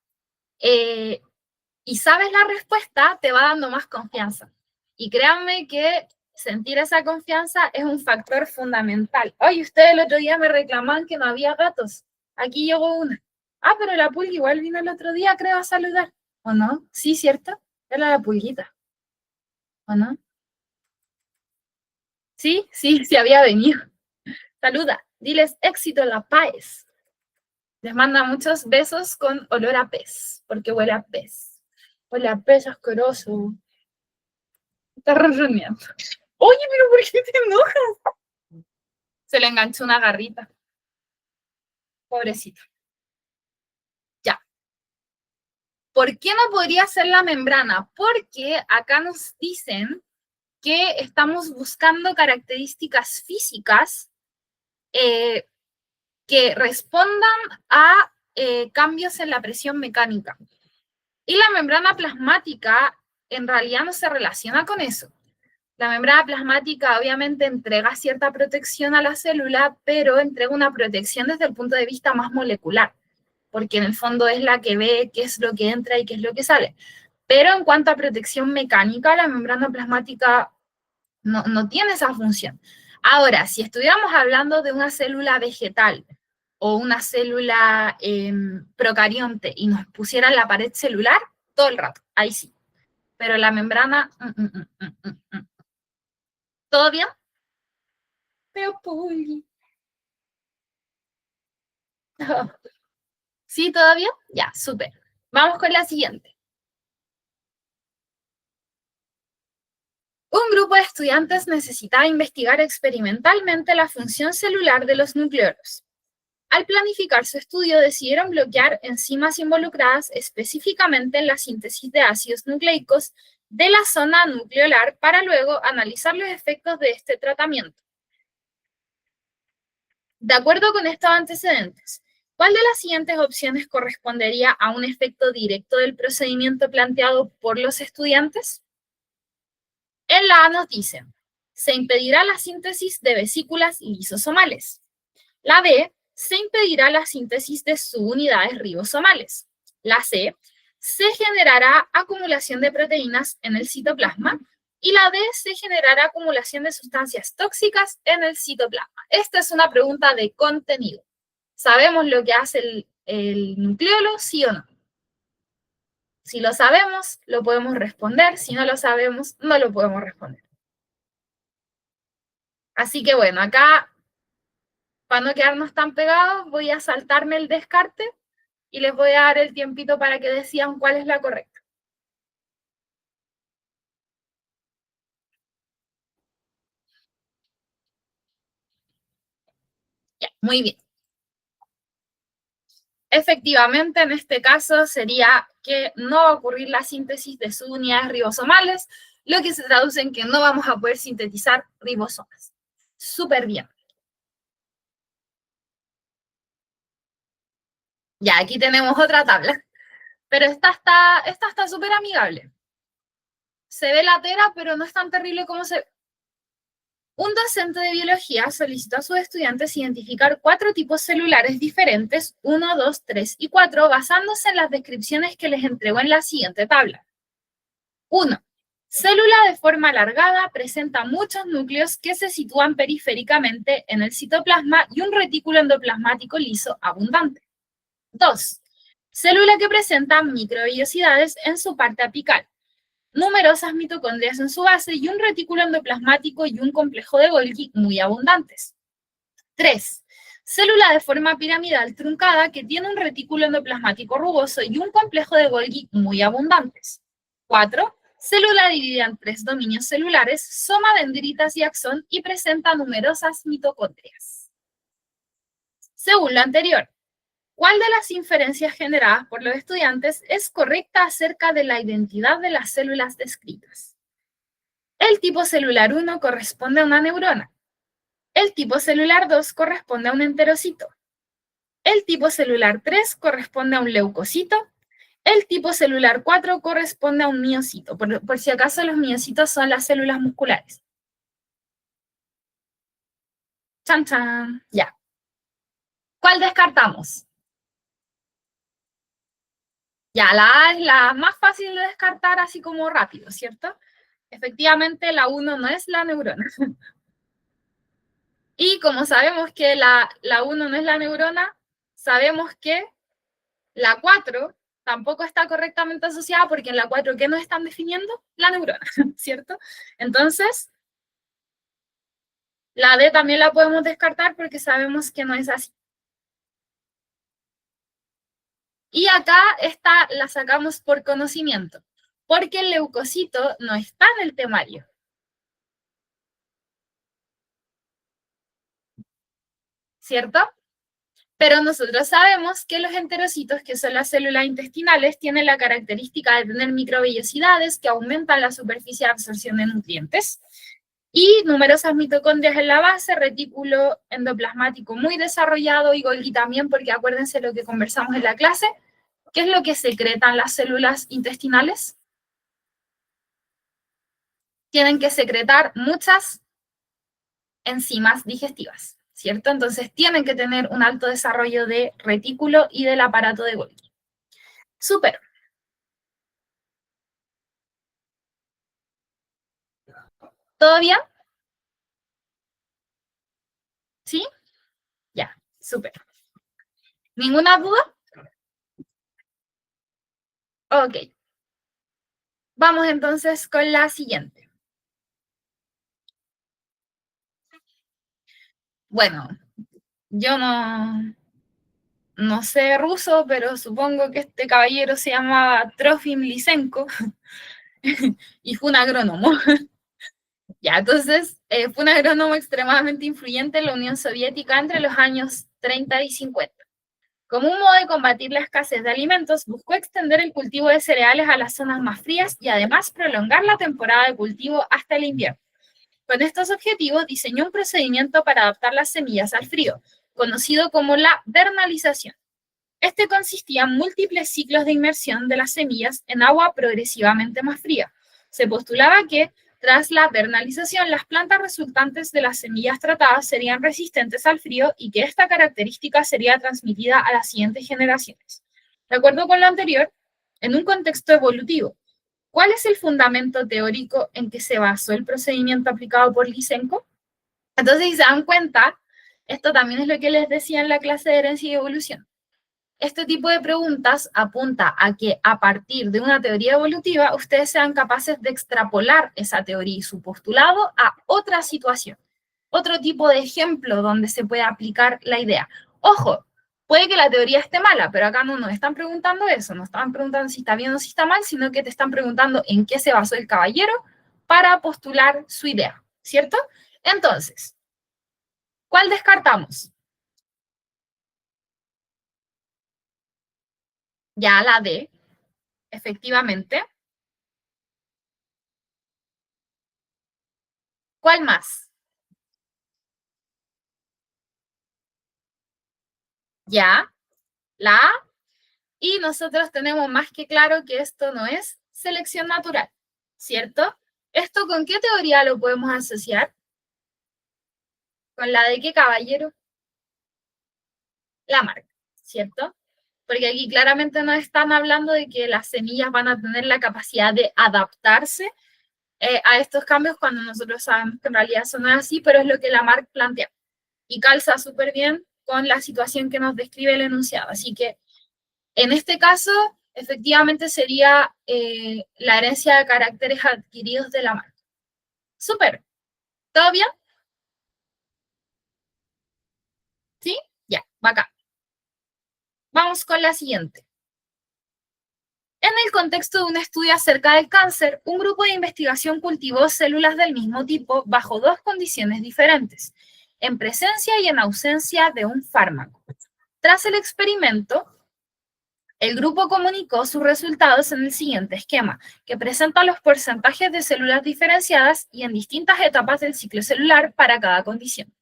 A: y sabes la respuesta, te va dando más confianza. Y créanme que sentir esa confianza es un factor fundamental. Oye, ustedes el otro día me reclamaban que no había gatos. Aquí llegó una. Ah, pero la pulga igual vino el otro día, creo, a saludar. ¿O no? Sí, ¿cierto? Era la pulguita. ¿O no? Sí, sí, sí había venido. Saluda, diles éxito La Paz. Les manda muchos besos con olor a pez, porque huele a pez. Huele a pez asqueroso. Está ronroneando. Oye, pero ¿por qué te enojas? Se le enganchó una garrita. Pobrecito. Ya. ¿Por qué no podría ser la membrana? Porque acá nos dicen que estamos buscando características físicas que respondan a cambios en la presión mecánica. Y la membrana plasmática en realidad no se relaciona con eso. La membrana plasmática obviamente entrega cierta protección a la célula, pero entrega una protección desde el punto de vista más molecular, porque en el fondo es la que ve qué es lo que entra y qué es lo que sale. Pero en cuanto a protección mecánica, la membrana plasmática no tiene esa función. Ahora, si estuviéramos hablando de una célula vegetal, o una célula procarionte y nos pusieran la pared celular, todo el rato, ahí sí. Pero la membrana, ¿todo bien? Pero Puli. ¿Sí, todo bien? Ya, súper. Vamos con la siguiente. Un grupo de estudiantes necesitaba investigar experimentalmente la función celular de los nucleolos. Al planificar su estudio, decidieron bloquear enzimas involucradas específicamente en la síntesis de ácidos nucleicos de la zona nucleolar para luego analizar los efectos de este tratamiento. De acuerdo con estos antecedentes, ¿cuál de las siguientes opciones correspondería a un efecto directo del procedimiento planteado por los estudiantes? En la A nos dicen, se impedirá la síntesis de vesículas lisosomales. La B, se impedirá la síntesis de subunidades ribosomales. La C, se generará acumulación de proteínas en el citoplasma. Y la D, se generará acumulación de sustancias tóxicas en el citoplasma. Esta es una pregunta de contenido. ¿Sabemos lo que hace el nucleolo, sí o no? Si lo sabemos, lo podemos responder. Si no lo sabemos, no lo podemos responder. Así que bueno, acá, para no quedarnos tan pegados, voy a saltarme el descarte y les voy a dar el tiempito para que decidan cuál es la correcta. Ya, muy bien. Efectivamente, en este caso sería que no va a ocurrir la síntesis de subunidades ribosomales, lo que se traduce en que no vamos a poder sintetizar ribosomas. Súper bien. Ya, aquí tenemos otra tabla, pero esta está súper amigable. Se ve latera, pero no es tan terrible como se ve. Un docente de biología solicitó a sus estudiantes identificar 4 tipos celulares diferentes, 1, 2, 3 y 4, basándose en las descripciones que les entregó en la siguiente tabla. 1. Célula de forma alargada presenta muchos núcleos que se sitúan periféricamente en el citoplasma y un retículo endoplasmático liso abundante. 2. Célula que presenta microvellosidades en su parte apical, numerosas mitocondrias en su base y un retículo endoplasmático y un complejo de Golgi muy abundantes. 3. Célula de forma piramidal truncada que tiene un retículo endoplasmático rugoso y un complejo de Golgi muy abundantes. 4. Célula dividida en 3 dominios celulares, soma, dendritas y axón y presenta numerosas mitocondrias. Según lo anterior, ¿cuál de las inferencias generadas por los estudiantes es correcta acerca de la identidad de las células descritas? El tipo celular 1 corresponde a una neurona. El tipo celular 2 corresponde a un enterocito. El tipo celular 3 corresponde a un leucocito. El tipo celular 4 corresponde a un miocito. Por si acaso, los miocitos son las células musculares. Chan, chan. Ya. ¿Cuál descartamos? Ya, la A es la más fácil de descartar así como rápido, ¿cierto? Efectivamente, la 1 no es la neurona. Y como sabemos que la 1 no es la neurona, sabemos que la 4 tampoco está correctamente asociada porque en la 4, ¿qué nos están definiendo? La neurona, ¿cierto? Entonces, la D también la podemos descartar porque sabemos que no es así. Y acá esta la sacamos por conocimiento, porque el leucocito no está en el temario. ¿Cierto? Pero nosotros sabemos que los enterocitos, que son las células intestinales, tienen la característica de tener microvellosidades que aumentan la superficie de absorción de nutrientes y numerosas mitocondrias en la base, retículo endoplasmático muy desarrollado y Golgi también, porque acuérdense lo que conversamos en la clase, ¿qué es lo que secretan las células intestinales? Tienen que secretar muchas enzimas digestivas, ¿cierto? Entonces tienen que tener un alto desarrollo de retículo y del aparato de Golgi. Súper. ¿Todo bien? ¿Sí? Ya, súper. ¿Ninguna duda? Ok. Vamos entonces con la siguiente. Bueno, yo no sé ruso, pero supongo que este caballero se llamaba Trofim Lysenko y fue un agrónomo. Ya, entonces, fue un agrónomo extremadamente influyente en la Unión Soviética entre los años 30 y 50. Como un modo de combatir la escasez de alimentos, buscó extender el cultivo de cereales a las zonas más frías y además prolongar la temporada de cultivo hasta el invierno. Con estos objetivos, diseñó un procedimiento para adaptar las semillas al frío, conocido como la vernalización. Este consistía en múltiples ciclos de inmersión de las semillas en agua progresivamente más fría. Se postulaba que, tras la vernalización, las plantas resultantes de las semillas tratadas serían resistentes al frío y que esta característica sería transmitida a las siguientes generaciones. De acuerdo con lo anterior, en un contexto evolutivo, ¿cuál es el fundamento teórico en que se basó el procedimiento aplicado por Lysenko? Entonces, si se dan cuenta, esto también es lo que les decía en la clase de herencia y evolución. Este tipo de preguntas apunta a que a partir de una teoría evolutiva ustedes sean capaces de extrapolar esa teoría y su postulado a otra situación, otro tipo de ejemplo donde se puede aplicar la idea. Ojo, puede que la teoría esté mala, pero acá no nos están preguntando eso, no están preguntando si está bien o si está mal, sino que te están preguntando en qué se basó el caballero para postular su idea, ¿cierto? Entonces, ¿cuál descartamos? Ya la D, efectivamente. ¿Cuál más? Ya, la A, y nosotros tenemos más que claro que esto no es selección natural, ¿cierto? ¿Esto con qué teoría lo podemos asociar? ¿Con la de qué caballero? Lamarck, ¿cierto? Porque aquí claramente nos están hablando de que las semillas van a tener la capacidad de adaptarse a estos cambios cuando nosotros sabemos que en realidad eso no es así, pero es lo que Lamarck plantea. Y calza súper bien con la situación que nos describe el enunciado. Así que en este caso, efectivamente sería la herencia de caracteres adquiridos de la marca. Súper. ¿Todo bien? ¿Sí? Ya, bacán. Vamos con la siguiente. En el contexto de un estudio acerca del cáncer, un grupo de investigación cultivó células del mismo tipo bajo dos condiciones diferentes, en presencia y en ausencia de un fármaco. Tras el experimento, el grupo comunicó sus resultados en el siguiente esquema, que presenta los porcentajes de células diferenciadas y en distintas etapas del ciclo celular para cada condición.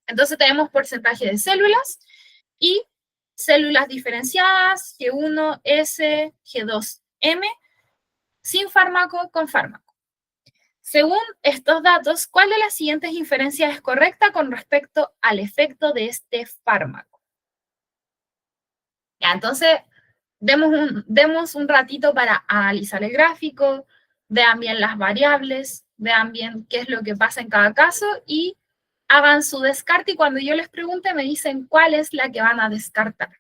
A: Entonces tenemos porcentaje de células y células diferenciadas, G1, S, G2, M, sin fármaco, con fármaco. Según estos datos, ¿cuál de las siguientes inferencias es correcta con respecto al efecto de este fármaco? Ya, entonces demos un ratito para analizar el gráfico, vean bien las variables, vean bien qué es lo que pasa en cada caso y hagan su descarte y cuando yo les pregunte me dicen cuál es la que van a descartar.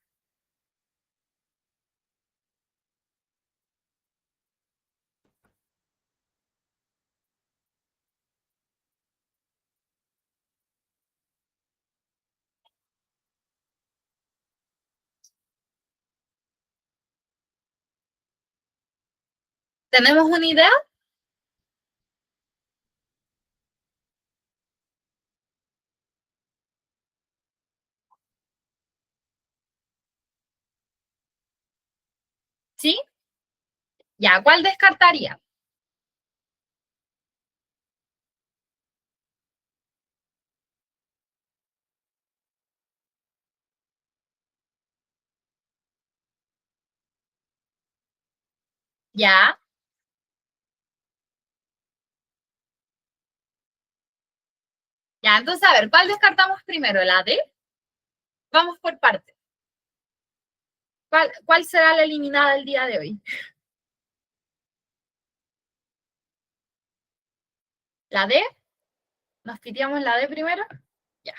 A: ¿Tenemos una idea? ¿Sí? Ya, ¿cuál descartaría? Ya, ya, entonces a ver, ¿cuál descartamos primero? ¿La D? Vamos por partes. ¿Cuál será la eliminada el día de hoy? ¿La D? ¿Nos piteamos la D primero? Ya.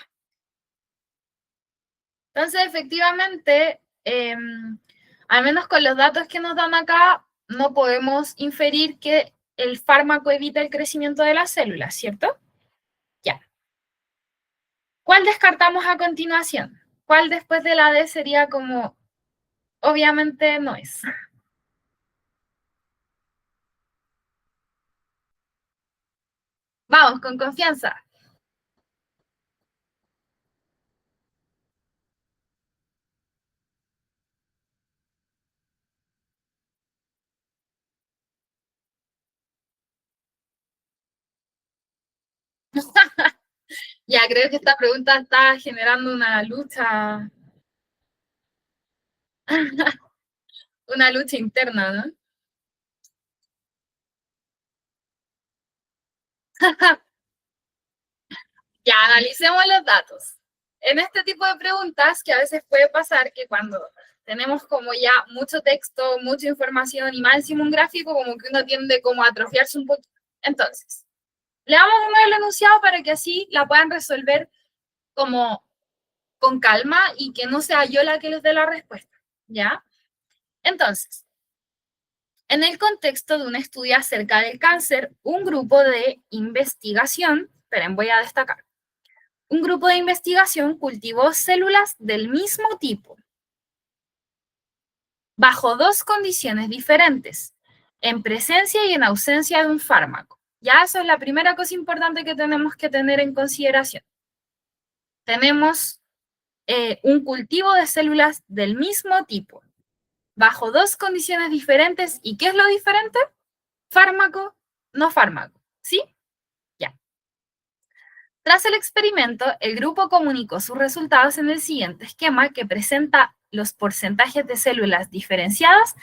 A: Entonces, efectivamente, al menos con los datos que nos dan acá, no podemos inferir que el fármaco evita el crecimiento de las células, ¿cierto? Ya. ¿Cuál descartamos a continuación? ¿Cuál después de la D sería como, obviamente no es? Vamos, con confianza. Ya, creo que esta pregunta está generando una lucha interna, ¿no? Ya, analicemos los datos. En este tipo de preguntas, que a veces puede pasar que cuando tenemos como ya mucho texto, mucha información y más encima un gráfico, como que uno tiende como a atrofiarse un poquito. Entonces, leamos uno el enunciado para que así la puedan resolver como con calma y que no sea yo la que les dé la respuesta, ¿ya? Entonces, en el contexto de un estudio acerca del cáncer, un grupo de investigación, esperen, voy a destacar, un grupo de investigación cultivó células del mismo tipo, bajo dos condiciones diferentes, en presencia y en ausencia de un fármaco. Ya eso es la primera cosa importante que tenemos que tener en consideración. Tenemos un cultivo de células del mismo tipo, bajo dos condiciones diferentes. ¿Y qué es lo diferente? Fármaco, no fármaco. ¿Sí? Ya. Tras el experimento, el grupo comunicó sus resultados en el siguiente esquema que presenta los porcentajes de células diferenciadas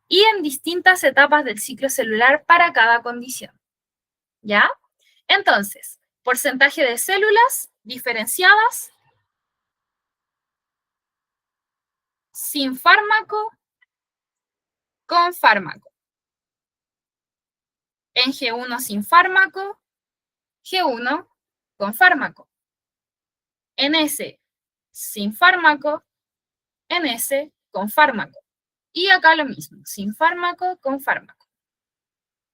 A: y en distintas etapas del ciclo celular para cada condición. ¿Ya? Entonces, porcentaje de células diferenciadas sin fármaco, con fármaco. En G1 sin fármaco, G1 con fármaco. En S sin fármaco, en S con fármaco. Y acá lo mismo, sin fármaco, con fármaco.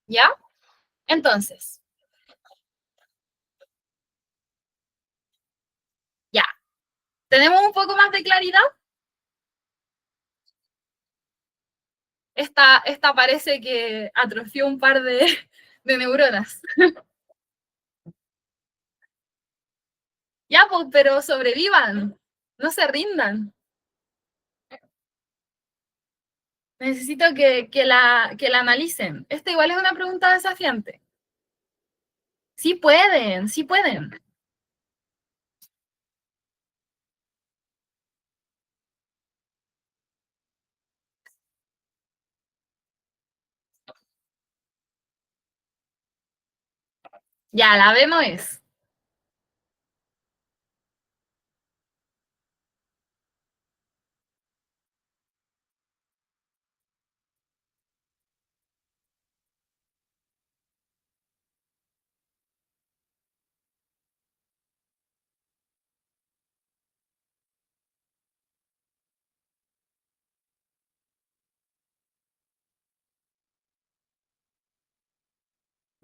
A: ¿Ya? Entonces, ya. ¿Tenemos un poco más de claridad? Esta parece que atrofió un par de neuronas. Ya, pues, pero sobrevivan. No se rindan. Necesito que la analicen. Esta igual es una pregunta desafiante. Sí pueden, sí pueden. Ya, la B no es.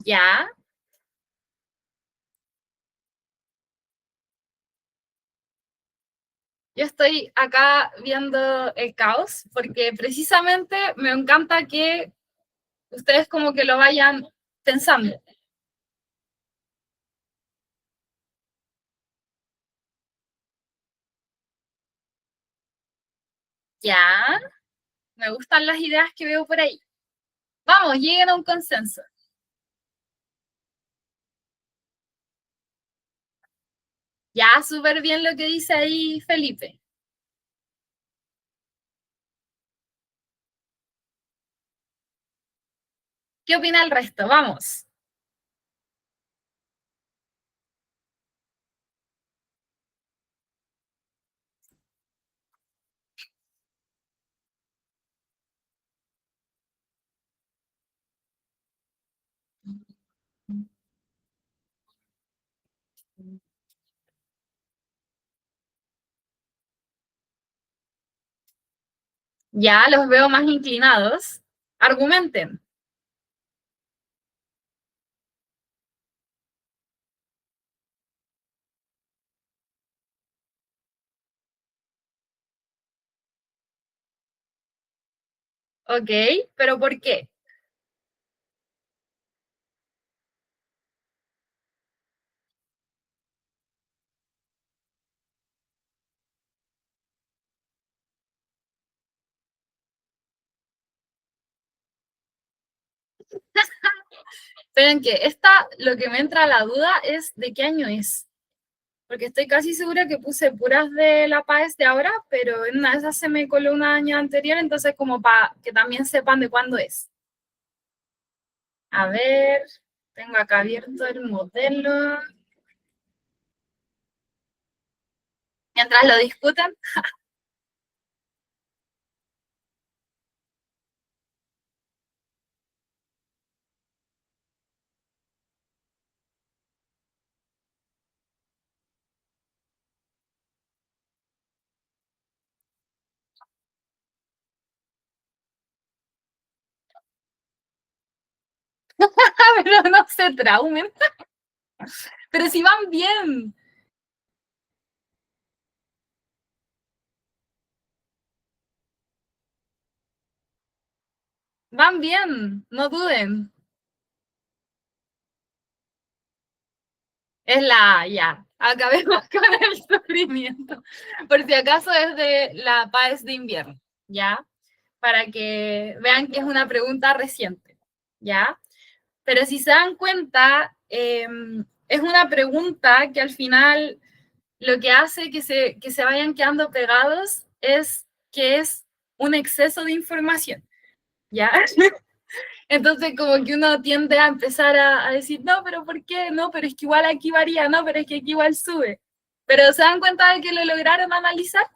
A: Ya, yo estoy acá viendo el caos porque precisamente me encanta que ustedes como que lo vayan pensando. Ya, me gustan las ideas que veo por ahí. Vamos, lleguen a un consenso. Ya, súper bien lo que dice ahí Felipe. ¿Qué opina el resto? Vamos. Ya los veo más inclinados. Argumenten. Ok, pero ¿por qué? Esperen que lo que me entra a la duda es de qué año es. Porque estoy casi segura que puse puras de La Paz de ahora, pero en una de esas se me coló un año anterior, entonces como para que también sepan de cuándo es. A ver, tengo acá abierto el modelo. Mientras lo discutan. Pero no se traumen. Pero si van bien, van bien, no duden. Es la A, ya. Acabemos con el sufrimiento. Por si acaso es de La Paz de invierno, ¿ya? Para que vean que es una pregunta reciente, ¿ya? Pero si se dan cuenta, es una pregunta que al final lo que hace que se vayan quedando pegados es que es un exceso de información, ¿ya? Entonces como que uno tiende a empezar a decir, no, pero ¿por qué? No, pero es que igual aquí varía, no, pero es que aquí igual sube. Pero se dan cuenta de que lo lograron analizar.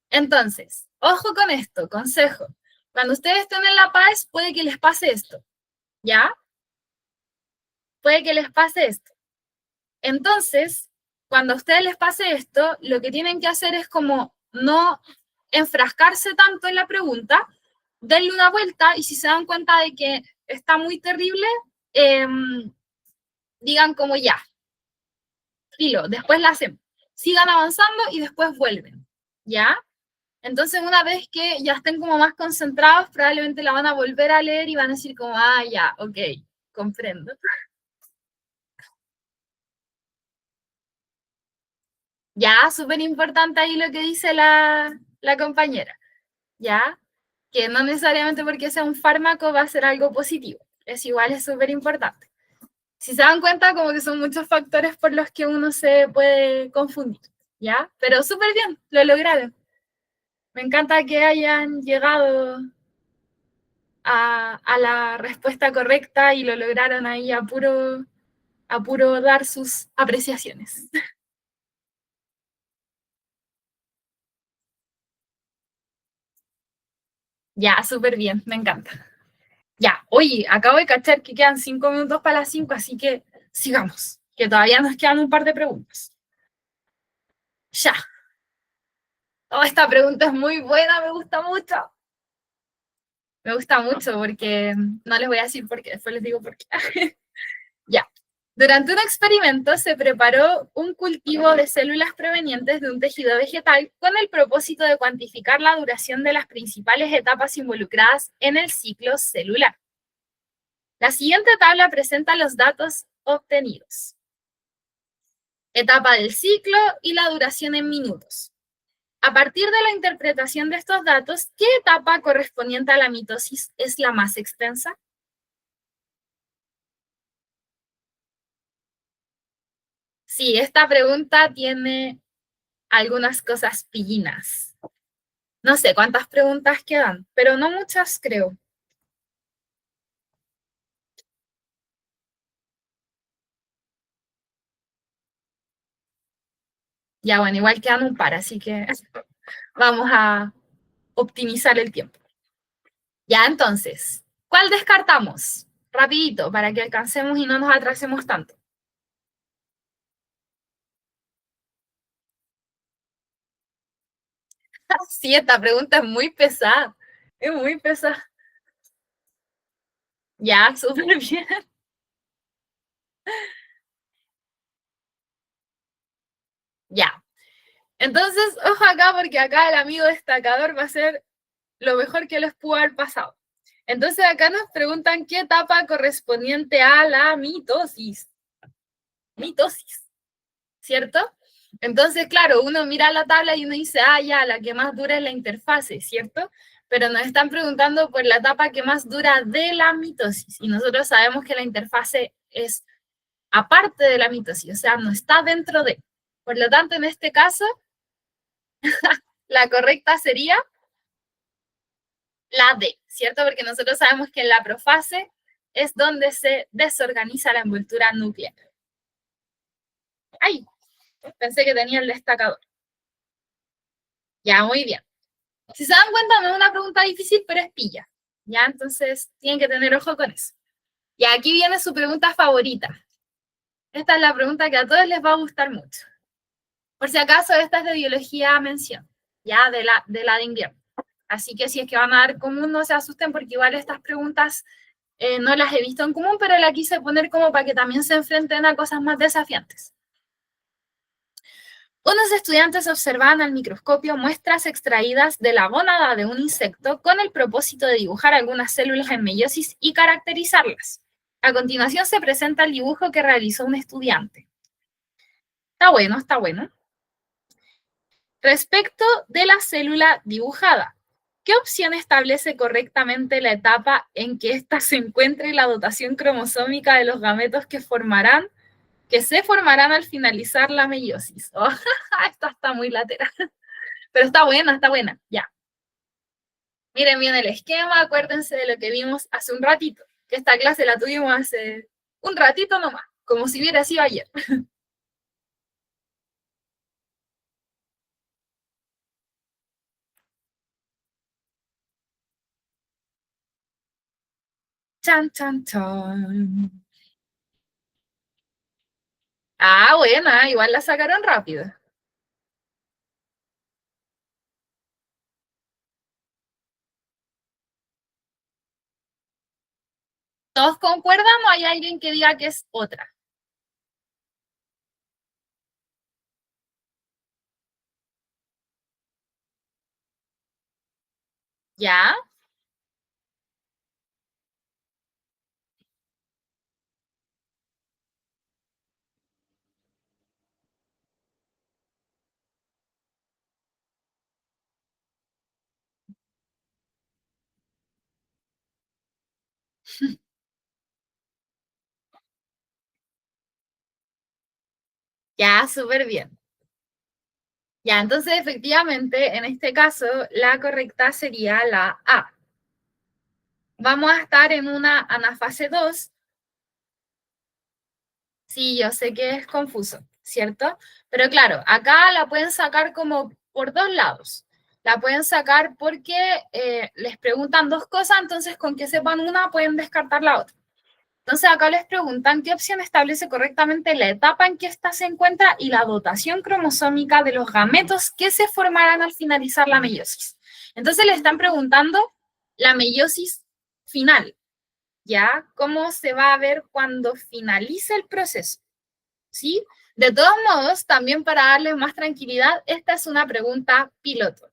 A: Entonces, ojo con esto, consejo. Cuando ustedes estén en La Paz, puede que les pase esto, ¿ya? Puede que les pase esto. Entonces, cuando a ustedes les pase esto, lo que tienen que hacer es como no enfrascarse tanto en la pregunta, denle una vuelta y si se dan cuenta de que está muy terrible, eh, digan como ya, filo, después la hacen, sigan avanzando y después vuelven, ¿ya? Entonces, una vez que ya estén como más concentrados, probablemente la van a volver a leer y van a decir como, ah, ya, ok, comprendo. Ya, súper importante ahí lo que dice la compañera, ¿ya? Que no necesariamente porque sea un fármaco va a ser algo positivo. Es igual, es súper importante. Si se dan cuenta, como que son muchos factores por los que uno se puede confundir, ¿ya? Pero súper bien, lo lograron. Me encanta que hayan llegado a la respuesta correcta y lo lograron ahí a puro dar sus apreciaciones. Ya, súper bien, me encanta. Ya, oye, acabo de cachar que quedan 5 minutos para las 5, así que sigamos, que todavía nos quedan un par de preguntas. Ya. Oh, esta pregunta es muy buena, me gusta mucho. Me gusta mucho porque no les voy a decir por qué, después les digo por qué. Ya. Durante un experimento se preparó un cultivo de células provenientes de un tejido vegetal con el propósito de cuantificar la duración de las principales etapas involucradas en el ciclo celular. La siguiente tabla presenta los datos obtenidos. Etapa del ciclo y la duración en minutos. A partir de la interpretación de estos datos, ¿qué etapa correspondiente a la mitosis es la más extensa? Sí, esta pregunta tiene algunas cosas pillinas. No sé cuántas preguntas quedan, pero no muchas creo. Ya bueno, igual quedan un par, así que vamos a optimizar el tiempo. Ya entonces, ¿cuál descartamos? Rapidito, para que alcancemos y no nos atrasemos tanto. Sí, esta pregunta es muy pesada. Es muy pesada. Ya, súper bien. Ya. Entonces, ojo acá, porque acá el amigo destacador va a ser lo mejor que les pudo haber pasado. Entonces, acá nos preguntan qué etapa correspondiente a la mitosis. Mitosis, ¿cierto? Entonces, claro, uno mira la tabla y uno dice, ah, ya, la que más dura es la interfase, ¿cierto? Pero nos están preguntando por la etapa que más dura de la mitosis. Y nosotros sabemos que la interfase es aparte de la mitosis, o sea, no está dentro de. Por lo tanto, en este caso, la correcta sería la D, ¿cierto? Porque nosotros sabemos que en la profase es donde se desorganiza la envoltura nuclear. ¡Ay! Pensé que tenía el destacador. Ya, muy bien. Si se dan cuenta, no es una pregunta difícil, pero es pilla. ¿Ya? Entonces, tienen que tener ojo con eso. Y aquí viene su pregunta favorita. Esta es la pregunta que a todos les va a gustar mucho. Por si acaso, esta es de biología mención, ya de la de invierno. Así que si es que van a dar común, no se asusten porque igual estas preguntas no las he visto en común, pero la quise poner como para que también se enfrenten a cosas más desafiantes. Unos estudiantes observaban al microscopio muestras extraídas de la gónada de un insecto con el propósito de dibujar algunas células en meiosis y caracterizarlas. A continuación se presenta el dibujo que realizó un estudiante. Está bueno, está bueno. Respecto de la célula dibujada, ¿qué opción establece correctamente la etapa en que ésta se encuentre en la dotación cromosómica de los gametos que se formarán al finalizar la meiosis? Oh, esta está muy lateral, pero está buena, ya. Miren bien el esquema, acuérdense de lo que vimos hace un ratito, que esta clase la tuvimos hace un ratito nomás, como si hubiera sido ayer. Chan, chan, chan. Ah, buena, igual la sacaron rápido. ¿Todos concuerdan o hay alguien que diga que es otra? ¿Ya? Ya, súper bien. Ya, entonces efectivamente, en este caso, la correcta sería la A. Vamos a estar en una anafase 2. Sí, yo sé que es confuso, ¿cierto? Pero claro, acá la pueden sacar como por dos lados. La pueden sacar porque les preguntan dos cosas, entonces con que sepan una pueden descartar la otra. Entonces acá les preguntan qué opción establece correctamente la etapa en que ésta se encuentra y la dotación cromosómica de los gametos que se formarán al finalizar la meiosis. Entonces le están preguntando la meiosis final, ¿ya? ¿Cómo se va a ver cuando finalice el proceso? ¿Sí? De todos modos, también para darles más tranquilidad, esta es una pregunta piloto,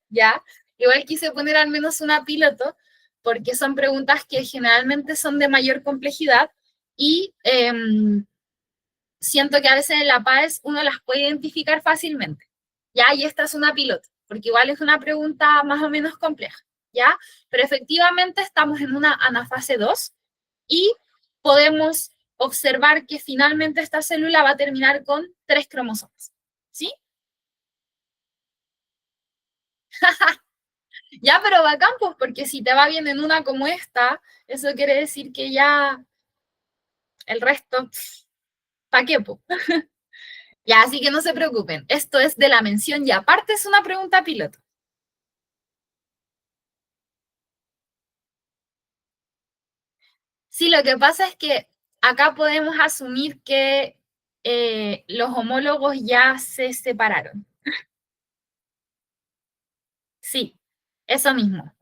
A: ¿ya? Igual quise poner al menos una piloto, porque son preguntas que generalmente son de mayor complejidad y siento que a veces en la PAES uno las puede identificar fácilmente, ¿ya? Y esta es una piloto, porque igual es una pregunta más o menos compleja, ¿ya? Pero efectivamente estamos en una anafase 2 y podemos observar que finalmente esta célula va a terminar con 3 cromosomas, ¿sí? Ya, pero va a campos, porque si te va bien en una como esta, eso quiere decir que ya el resto, ¿para qué? Po? Ya, así que no se preocupen, esto es de la mención y aparte es una pregunta piloto. Sí, lo que pasa es que acá podemos asumir que los homólogos ya se separaron. Sí, eso mismo.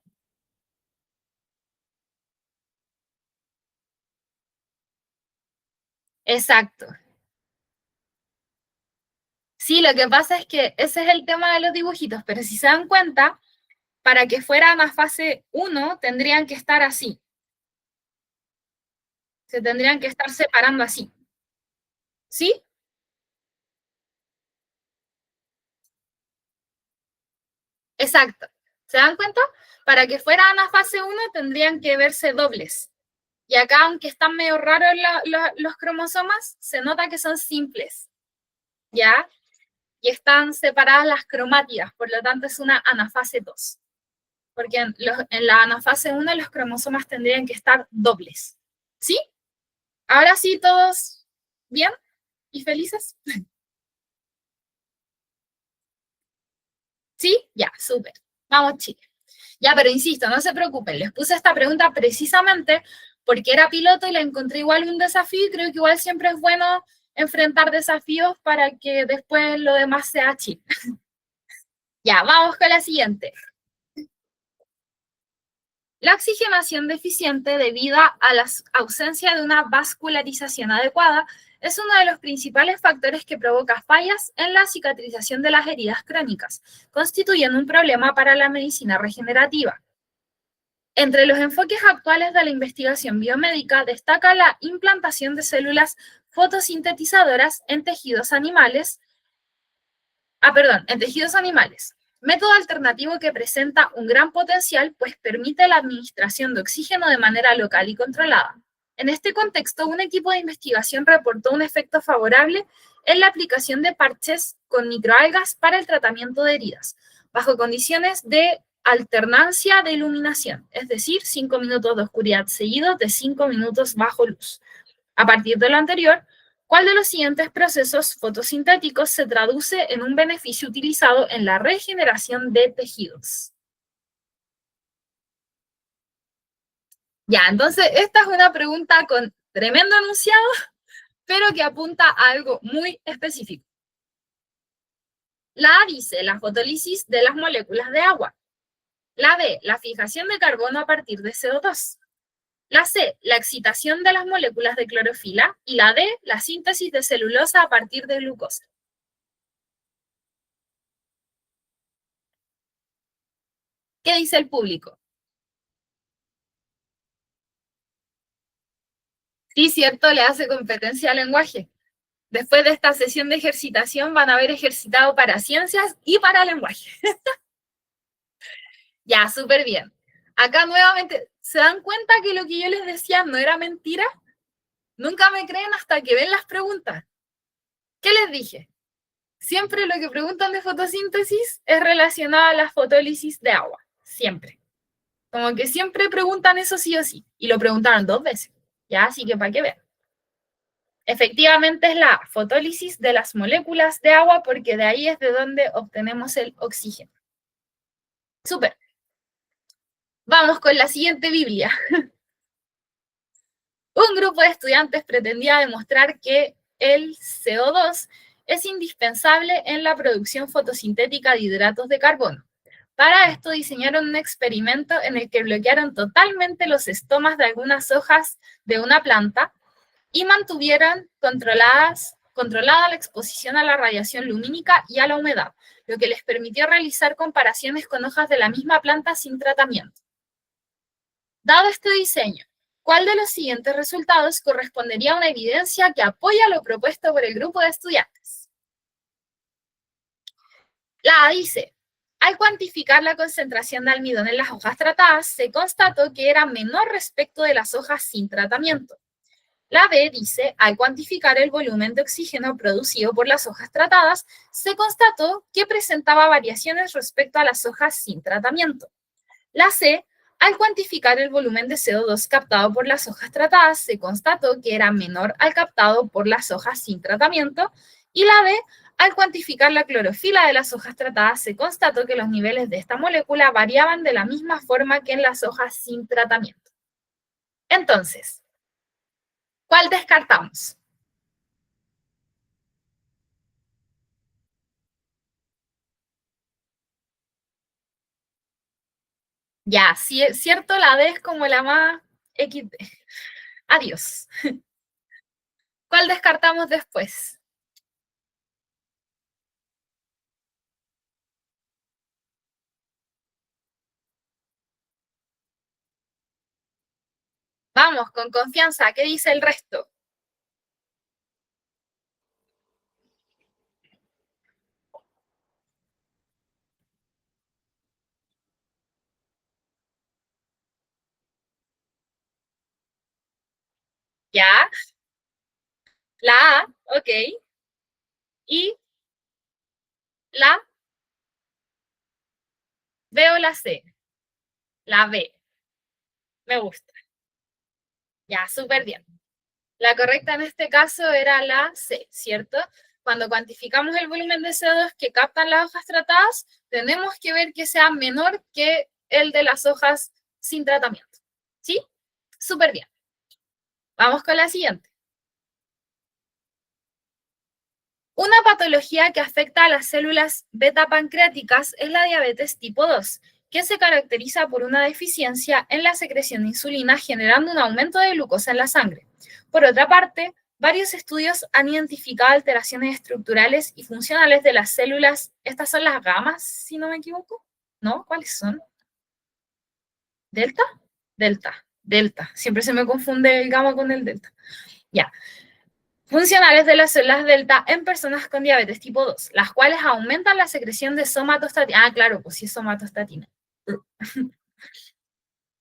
A: Exacto. Sí, lo que pasa es que ese es el tema de los dibujitos, pero si se dan cuenta, para que fueran a fase uno tendrían que estar así, se tendrían que estar separando así. ¿Sí? Exacto. ¿Se dan cuenta? Para que fueran a fase uno tendrían que verse dobles. Y acá, aunque están medio raros los cromosomas, se nota que son simples, ¿ya? Y están separadas las cromátidas, por lo tanto es una anafase 2. Porque en la anafase uno los cromosomas tendrían que estar dobles. ¿Sí? Ahora sí, todos bien y felices. ¿Sí? Ya, súper. Vamos, Chile. Ya, pero insisto, no se preocupen, les puse esta pregunta precisamente porque era piloto y la encontré igual un desafío y creo que igual siempre es bueno enfrentar desafíos para que después lo demás sea chill. Ya, vamos con la siguiente. La oxigenación deficiente debido a la ausencia de una vascularización adecuada es uno de los principales factores que provoca fallas en la cicatrización de las heridas crónicas, constituyendo un problema para la medicina regenerativa. Entre los enfoques actuales de la investigación biomédica destaca la implantación de células fotosintetizadoras en tejidos animales, en tejidos animales, método alternativo que presenta un gran potencial pues permite la administración de oxígeno de manera local y controlada. En este contexto, un equipo de investigación reportó un efecto favorable en la aplicación de parches con microalgas para el tratamiento de heridas, bajo condiciones de alternancia de iluminación, es decir, 5 minutos de oscuridad seguidos de 5 minutos bajo luz. A partir de lo anterior, ¿cuál de los siguientes procesos fotosintéticos se traduce en un beneficio utilizado en la regeneración de tejidos? Ya, entonces esta es una pregunta con tremendo enunciado, pero que apunta a algo muy específico. La A dice la fotólisis de las moléculas de agua. La B, la fijación de carbono a partir de CO2. La C, la excitación de las moléculas de clorofila. Y la D, la síntesis de celulosa a partir de glucosa. ¿Qué dice el público? Sí, cierto, le hace competencia al lenguaje. Después de esta sesión de ejercitación van a haber ejercitado para ciencias y para lenguaje. Ya, súper bien. Acá nuevamente, ¿se dan cuenta que lo que yo les decía no era mentira? Nunca me creen hasta que ven las preguntas. ¿Qué les dije? Siempre lo que preguntan de fotosíntesis es relacionado a la fotólisis de agua. Siempre. Como que siempre preguntan eso sí o sí. Y lo preguntaron 2 veces. Ya, así que para que vean. Efectivamente es la fotólisis de las moléculas de agua porque de ahí es de donde obtenemos el oxígeno. Súper. Vamos con la siguiente Biblia. Un grupo de estudiantes pretendía demostrar que el CO2 es indispensable en la producción fotosintética de hidratos de carbono. Para esto diseñaron un experimento en el que bloquearon totalmente los estomas de algunas hojas de una planta y mantuvieron controlada la exposición a la radiación lumínica y a la humedad, lo que les permitió realizar comparaciones con hojas de la misma planta sin tratamiento. Dado este diseño, ¿cuál de los siguientes resultados correspondería a una evidencia que apoya lo propuesto por el grupo de estudiantes? La A dice, al cuantificar la concentración de almidón en las hojas tratadas, se constató que era menor respecto de las hojas sin tratamiento. La B dice, al cuantificar el volumen de oxígeno producido por las hojas tratadas, se constató que presentaba variaciones respecto a las hojas sin tratamiento. La C, al cuantificar el volumen de CO2 captado por las hojas tratadas, se constató que era menor al captado por las hojas sin tratamiento. Y la D, al cuantificar la clorofila de las hojas tratadas, se constató que los niveles de esta molécula variaban de la misma forma que en las hojas sin tratamiento. Entonces, ¿cuál descartamos? Ya, sí, es cierto, la D es como la más XD. Adiós. ¿Cuál descartamos después? Vamos, con confianza. ¿Qué dice el resto? Ya, la A, ok. Y la B o la C. La B. Me gusta. Ya, súper bien. La correcta en este caso era la C, ¿cierto? Cuando cuantificamos el volumen de CO2 que captan las hojas tratadas, tenemos que ver que sea menor que el de las hojas sin tratamiento. ¿Sí? Súper bien. Vamos con la siguiente. Una patología que afecta a las células beta pancreáticas es la diabetes tipo 2, que se caracteriza por una deficiencia en la secreción de insulina, generando un aumento de glucosa en la sangre. Por otra parte, varios estudios han identificado alteraciones estructurales y funcionales de las células. Estas son las gamas, si no me equivoco. ¿No? ¿Cuáles son? ¿Delta? Delta. Delta. Siempre se me confunde el gamma con el delta. Ya. Funcionales de las células delta en personas con diabetes tipo 2, las cuales aumentan la secreción de somatostatina. Ah, claro, pues sí es somatostatina.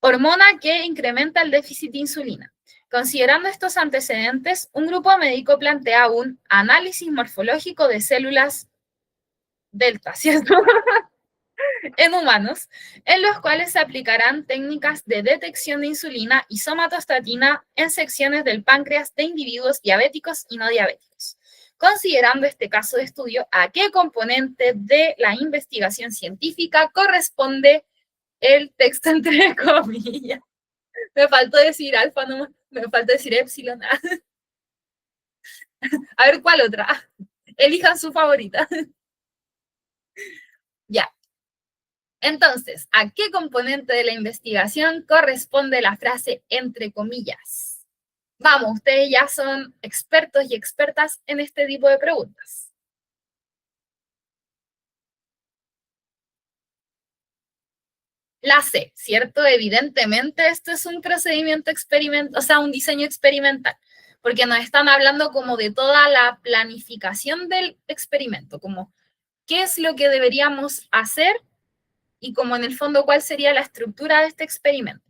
A: Hormona que incrementa el déficit de insulina. Considerando estos antecedentes, un grupo médico plantea un análisis morfológico de células delta, ¿cierto? En humanos, en los cuales se aplicarán técnicas de detección de insulina y somatostatina en secciones del páncreas de individuos diabéticos y no diabéticos. Considerando este caso de estudio, ¿a qué componente de la investigación científica corresponde el texto entre comillas? Me faltó decir alfa, no, me faltó decir epsilon. A ver, ¿cuál otra? Elijan su favorita. Ya. Entonces, ¿a qué componente de la investigación corresponde la frase entre comillas? Vamos, ustedes ya son expertos y expertas en este tipo de preguntas. La C, ¿cierto? Evidentemente esto es un procedimiento experimental, o sea, un diseño experimental, porque nos están hablando como de toda la planificación del experimento, como qué es lo que deberíamos hacer y como en el fondo cuál sería la estructura de este experimento.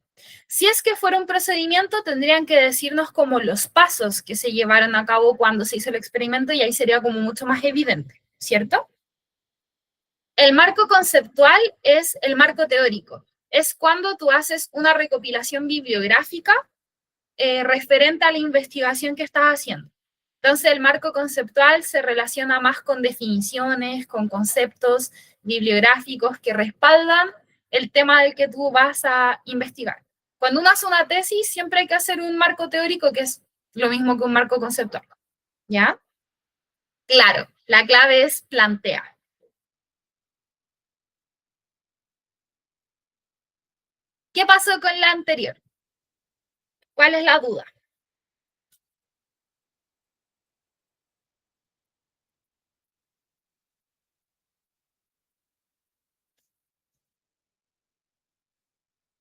A: Si es que fuera un procedimiento, tendrían que decirnos como los pasos que se llevaron a cabo cuando se hizo el experimento y ahí sería como mucho más evidente, ¿cierto? El marco conceptual es el marco teórico. Es cuando tú haces una recopilación bibliográfica referente a la investigación que estás haciendo. Entonces, el marco conceptual se relaciona más con definiciones, con conceptos bibliográficos que respaldan el tema del que tú vas a investigar. Cuando uno hace una tesis, siempre hay que hacer un marco teórico que es lo mismo que un marco conceptual. ¿Ya? Claro, la clave es plantea. ¿Qué pasó con la anterior? ¿Cuál es la duda?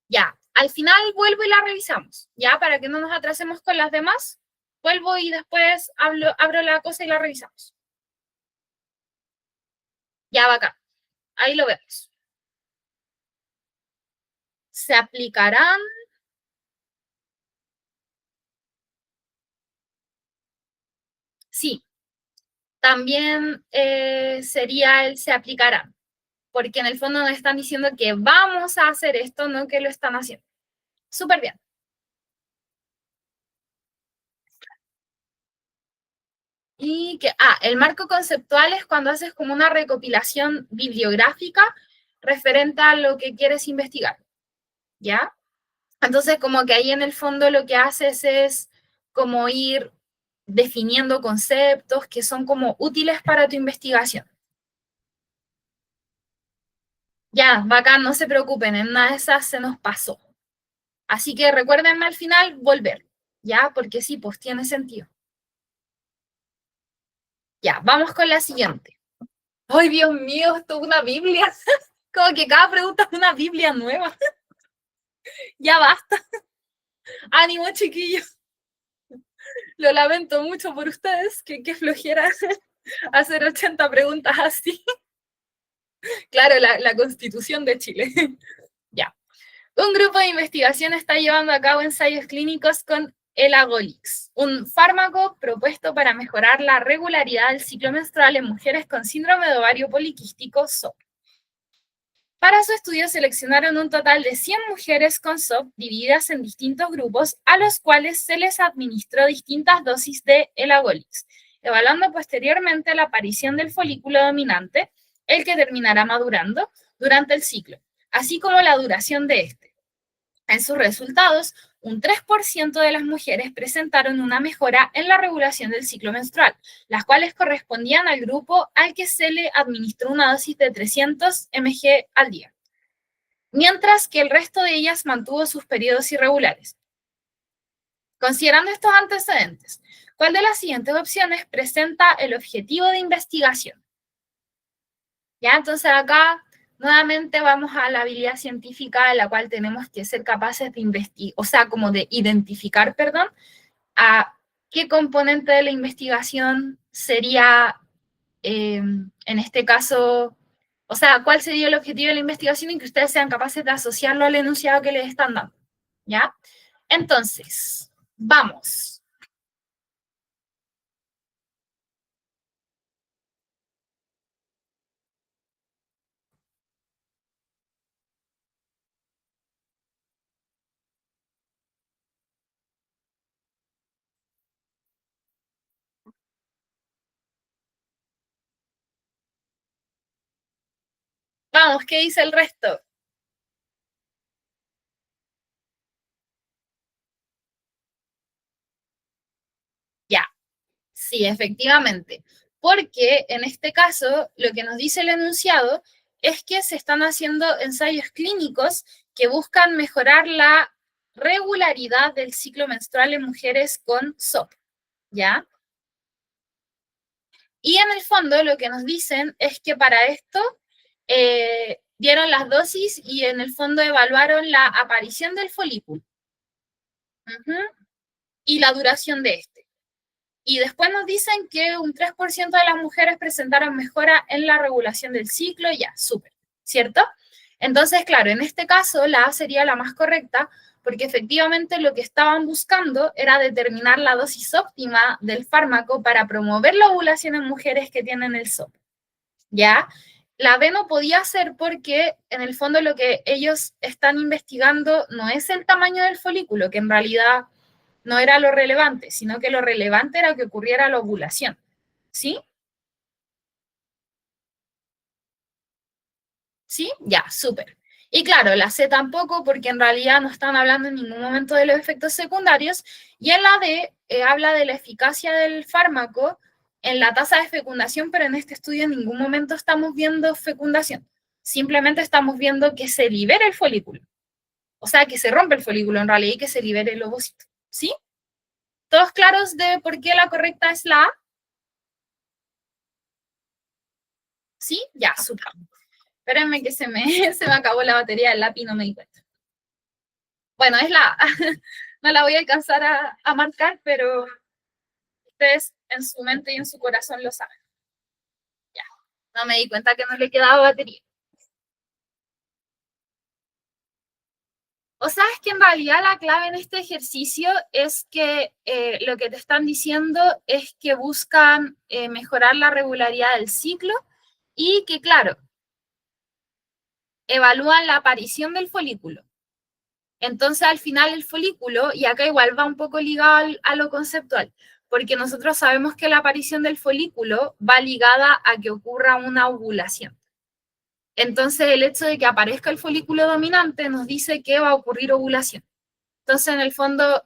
A: Ya, al final vuelvo y la revisamos, ya, para que no nos atrasemos con las demás. Vuelvo y después abro la cosa y la revisamos. Ya va acá, ahí lo vemos. Se aplicarán, sí, también sería el se aplicarán, porque en el fondo nos están diciendo que vamos a hacer esto, no que lo están haciendo. Súper bien. Y que, el marco conceptual es cuando haces como una recopilación bibliográfica referente a lo que quieres investigar, ¿ya? Entonces, como que ahí en el fondo lo que haces es como ir definiendo conceptos que son como útiles para tu investigación. Ya, bacán, no se preocupen, en una de esas se nos pasó. Así que recuérdenme al final volver, ¿ya? Porque sí, pues tiene sentido. Ya, vamos con la siguiente. ¡Ay, Dios mío, esto es una Biblia! Como que cada pregunta es una Biblia nueva. Ya basta. Ánimo, chiquillos. Lo lamento mucho por ustedes, que qué flojera hacer 80 preguntas así. Claro, la Constitución de Chile. Ya. Un grupo de investigación está llevando a cabo ensayos clínicos con elagolix, un fármaco propuesto para mejorar la regularidad del ciclo menstrual en mujeres con síndrome de ovario poliquístico SOP. Para su estudio seleccionaron un total de 100 mujeres con SOP divididas en distintos grupos, a los cuales se les administró distintas dosis de elagolix, evaluando posteriormente la aparición del folículo dominante, el que terminará madurando durante el ciclo, así como la duración de este. En sus resultados, un 3% de las mujeres presentaron una mejora en la regulación del ciclo menstrual, las cuales correspondían al grupo al que se le administró una dosis de 300 mg al día, mientras que el resto de ellas mantuvo sus periodos irregulares. Considerando estos antecedentes, ¿cuál de las siguientes opciones presenta el objetivo de investigación? Ya, entonces acá nuevamente vamos a la habilidad científica en la cual tenemos que ser capaces de investigar, o sea, como de identificar, perdón, a qué componente de la investigación sería, en este caso, o sea, cuál sería el objetivo de la investigación y que ustedes sean capaces de asociarlo al enunciado que les están dando, ¿ya? Entonces, vamos. Vamos, ¿qué dice el resto? Ya. Sí, efectivamente, porque en este caso lo que nos dice el enunciado es que se están haciendo ensayos clínicos que buscan mejorar la regularidad del ciclo menstrual en mujeres con SOP, ¿ya? Y en el fondo lo que nos dicen es que para esto dieron las dosis y en el fondo evaluaron la aparición del folículo. Y la duración de este. Y después nos dicen que un 3% de las mujeres presentaron mejora en la regulación del ciclo, ya, súper, ¿cierto? Entonces, claro, en este caso la A sería la más correcta, porque efectivamente lo que estaban buscando era determinar la dosis óptima del fármaco para promover la ovulación en mujeres que tienen el SOP, ¿ya? La B no podía ser porque en el fondo lo que ellos están investigando no es el tamaño del folículo, que en realidad no era lo relevante, sino que lo relevante era que ocurriera la ovulación. ¿Sí? ¿Sí? Ya, súper. Y claro, la C tampoco, porque en realidad no están hablando en ningún momento de los efectos secundarios. Y en la D habla de la eficacia del fármaco en la tasa de fecundación, pero en este estudio en ningún momento estamos viendo fecundación. Simplemente estamos viendo que se libera el folículo. O sea, que se rompe el folículo en realidad y que se libere el ovocito. ¿Sí? ¿Todos claros de por qué la correcta es la A? ¿Sí? Ya, súper. Espérenme que se me acabó la batería del lápiz y no me di cuenta. Bueno, es la A. No la voy a alcanzar a marcar, pero ustedes en su mente y en su corazón lo saben. Ya. No me di cuenta que no le quedaba batería. O sea, es que en realidad la clave en este ejercicio es que lo que te están diciendo es que buscan mejorar la regularidad del ciclo y que, claro, evalúan la aparición del folículo. Entonces, al final el folículo, y acá igual va un poco ligado a lo conceptual, porque nosotros sabemos que la aparición del folículo va ligada a que ocurra una ovulación. Entonces, el hecho de que aparezca el folículo dominante nos dice que va a ocurrir ovulación. Entonces, en el fondo,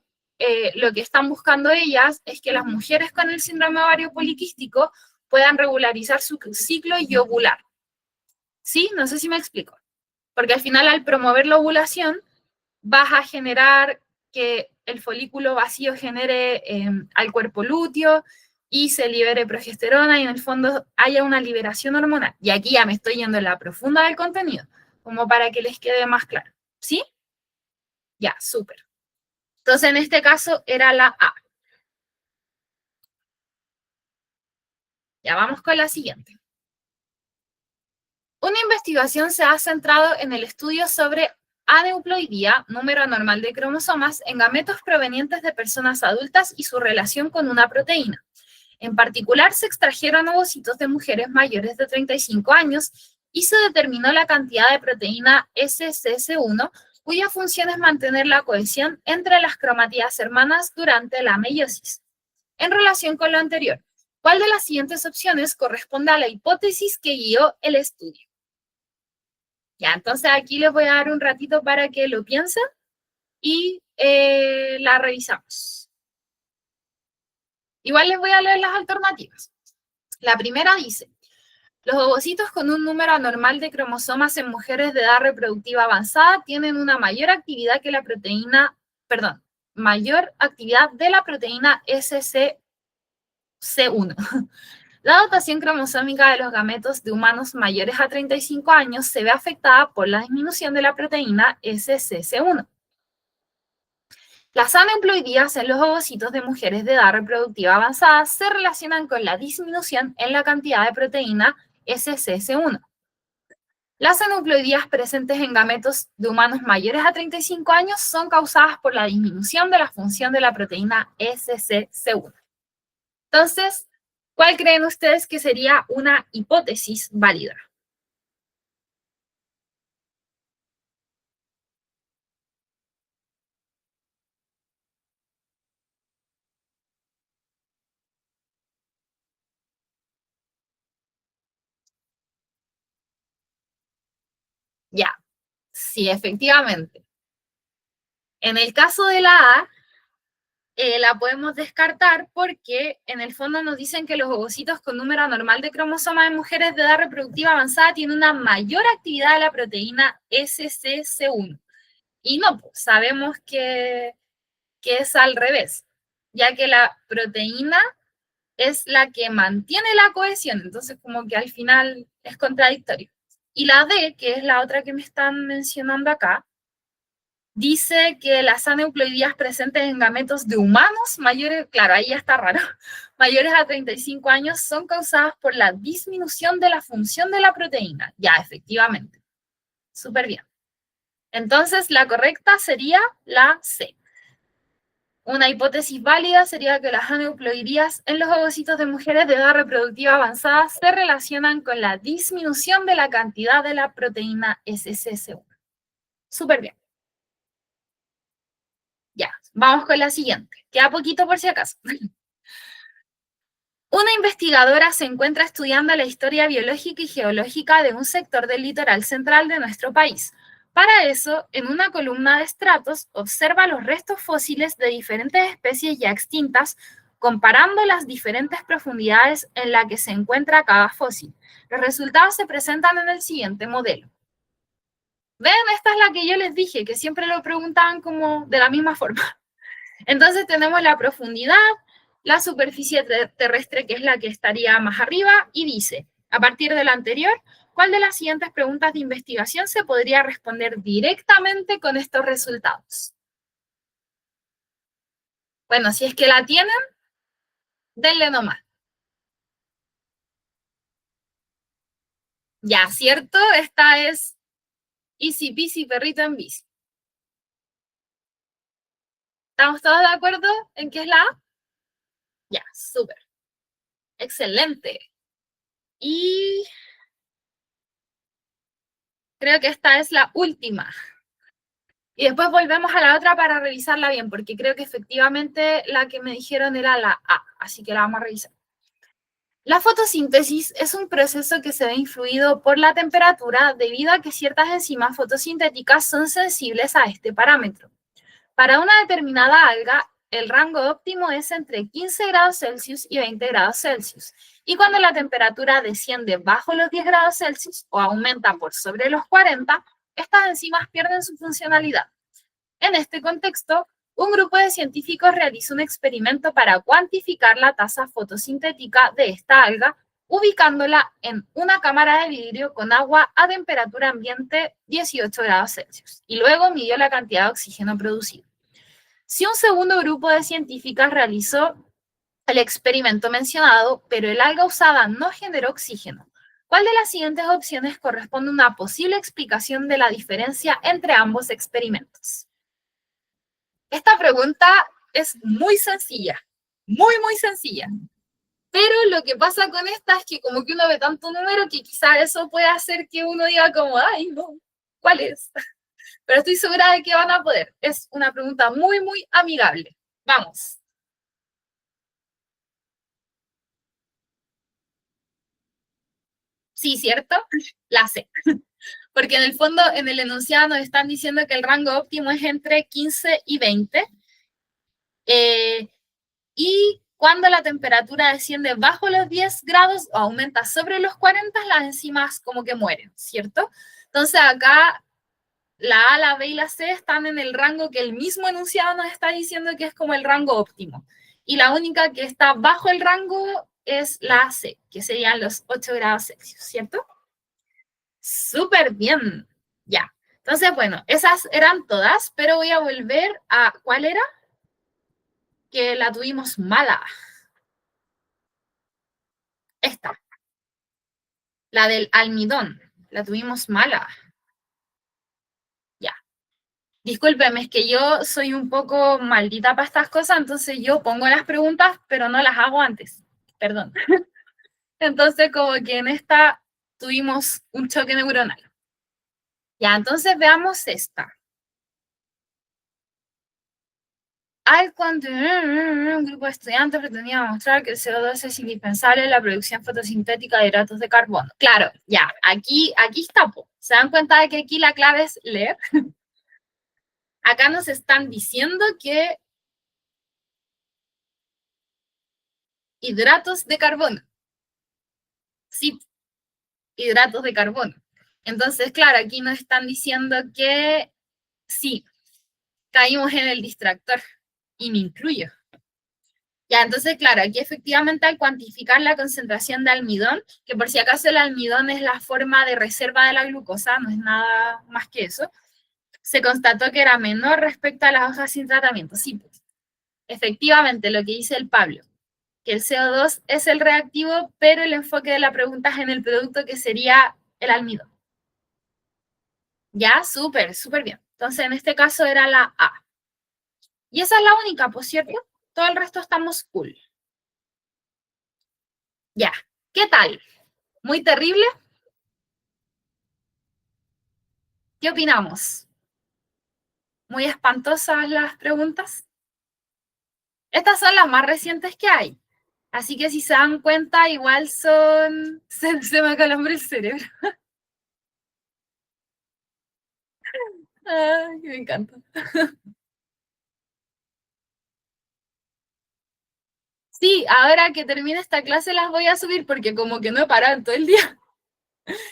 A: lo que están buscando ellas es que las mujeres con el síndrome ovario poliquístico puedan regularizar su ciclo y ovular. ¿Sí? No sé si me explico. porque al final al promover la ovulación vas a generar que el folículo vacío genere al cuerpo lúteo y se libere progesterona y en el fondo haya una liberación hormonal. Y aquí ya me estoy yendo en la profunda del contenido, como para que les quede más claro. ¿Sí? Ya, súper. Entonces en este caso era la A. Ya vamos con la siguiente. Una investigación se ha centrado en el estudio sobre aneuploidía, número anormal de cromosomas, en gametos provenientes de personas adultas y su relación con una proteína. En particular, se extrajeron ovocitos de mujeres mayores de 35 años y se determinó la cantidad de proteína SCC1, cuya función es mantener la cohesión entre las cromatías hermanas durante la meiosis. En relación con lo anterior, ¿cuál de las siguientes opciones corresponde a la hipótesis que guió el estudio? Ya, entonces aquí les voy a dar un ratito para que lo piensen y la revisamos. Igual les voy a leer las alternativas. La primera dice, los ovocitos con un número anormal de cromosomas en mujeres de edad reproductiva avanzada tienen una mayor actividad que la proteína, perdón, mayor actividad de la proteína SCC1. La dotación cromosómica de los gametos de humanos mayores a 35 años se ve afectada por la disminución de la proteína SCC1. Las aneuploidías en los ovocitos de mujeres de edad reproductiva avanzada se relacionan con la disminución en la cantidad de proteína SCC1. Las aneuploidías presentes en gametos de humanos mayores a 35 años son causadas por la disminución de la función de la proteína SCC1. Entonces, ¿cuál creen ustedes que sería una hipótesis válida? Ya, sí, efectivamente. En el caso de la A, la podemos descartar porque en el fondo nos dicen que los ovocitos con número anormal de cromosomas en mujeres de edad reproductiva avanzada tienen una mayor actividad de la proteína SCC1. Y no, pues, sabemos que es al revés, ya que la proteína es la que mantiene la cohesión, entonces como que al final es contradictorio. Y la D, que es la otra que me están mencionando acá, dice que las aneuploidías presentes en gametos de humanos mayores, claro, ahí ya está raro, mayores a 35 años son causadas por la disminución de la función de la proteína. Ya, efectivamente. Súper bien. Entonces, la correcta sería la C. Una hipótesis válida sería que las aneuploidías en los ovocitos de mujeres de edad reproductiva avanzada se relacionan con la disminución de la cantidad de la proteína SCC1. Súper bien. Ya, vamos con la siguiente. Queda poquito por si acaso. Una investigadora se encuentra estudiando la historia biológica y geológica de un sector del litoral central de nuestro país. Para eso, en una columna de estratos, observa los restos fósiles de diferentes especies ya extintas, comparando las diferentes profundidades en las que se encuentra cada fósil. Los resultados se presentan en el siguiente modelo. Ven, esta es la que yo les dije, que siempre lo preguntaban como de la misma forma. Entonces tenemos la profundidad, la superficie terrestre, que es la que estaría más arriba, y dice, a partir de la anterior, ¿cuál de las siguientes preguntas de investigación se podría responder directamente con estos resultados? Bueno, si es que la tienen, denle nomás. Ya, ¿cierto? Esta es easy peasy, perrito en bici. ¿Estamos todos de acuerdo en que es la A? Ya, súper. Excelente. Y creo que esta es la última. Y después volvemos a la otra para revisarla bien, porque creo que efectivamente la que me dijeron era la A, así que la vamos a revisar. La fotosíntesis es un proceso que se ve influido por la temperatura debido a que ciertas enzimas fotosintéticas son sensibles a este parámetro. Para una determinada alga, el rango óptimo es entre 15 grados Celsius y 20 grados Celsius. Y cuando la temperatura desciende bajo los 10 grados Celsius o aumenta por sobre los 40, estas enzimas pierden su funcionalidad. En este contexto, un grupo de científicos realizó un experimento para cuantificar la tasa fotosintética de esta alga, ubicándola en una cámara de vidrio con agua a temperatura ambiente 18 grados Celsius, y luego midió la cantidad de oxígeno producido. Si un segundo grupo de científicas realizó el experimento mencionado, pero el alga usada no generó oxígeno, ¿cuál de las siguientes opciones corresponde a una posible explicación de la diferencia entre ambos experimentos? Esta pregunta es muy sencilla, muy sencilla. Pero lo que pasa con esta es que como que uno ve tanto número que quizá eso puede hacer que uno diga como, ay, no, ¿cuál es? Pero estoy segura de que van a poder. Es una pregunta muy amigable. Vamos. Sí, ¿cierto? La sé. Porque en el fondo, en el enunciado nos están diciendo que el rango óptimo es entre 15 y 20. Y cuando la temperatura desciende bajo los 10 grados o aumenta sobre los 40, las enzimas como que mueren, ¿cierto? Entonces acá la A, la B y la C están en el rango que el mismo enunciado nos está diciendo que es como el rango óptimo. Y la única que está bajo el rango es la C, que serían los 8 grados Celsius, ¿cierto? Súper bien. Ya. Entonces, bueno, esas eran todas, pero voy a volver a, ¿cuál era? Que la tuvimos mala. Esta, la del almidón. La tuvimos mala. Ya. Discúlpeme, es que yo soy un poco maldita para estas cosas, entonces yo pongo las preguntas, pero no las hago antes. Perdón. Entonces, como que en esta tuvimos un choque neuronal. Ya, entonces veamos esta. Cuando un grupo de estudiantes pretendía mostrar que el CO2 es indispensable en la producción fotosintética de hidratos de carbono. Claro, ya, aquí está. ¿Se dan cuenta de que aquí la clave es leer? Acá nos están diciendo que hidratos de carbono. Sí, hidratos de carbono. Entonces, claro, aquí nos están diciendo que sí, caímos en el distractor y me incluyo. Ya, entonces, claro, aquí efectivamente al cuantificar la concentración de almidón, que por si acaso el almidón es la forma de reserva de la glucosa, no es nada más que eso, se constató que era menor respecto a las hojas sin tratamiento. Sí, pues, efectivamente, lo que dice el Pablo, que el CO2 es el reactivo, pero el enfoque de la pregunta es en el producto que sería el almidón. Ya, súper bien. Entonces, en este caso era la A. Y esa es la única, por cierto. Todo el resto estamos cool. Ya, ¿qué tal? ¿Muy terrible? ¿Qué opinamos? ¿Muy espantosas las preguntas? Estas son las más recientes que hay. Así que si se dan cuenta, igual son... Se me acalambró el cerebro. Ay, me encanta. Sí, ahora que termine esta clase las voy a subir porque como que no he parado en todo el día.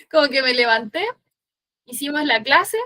A: Como que me levanté, hicimos la clase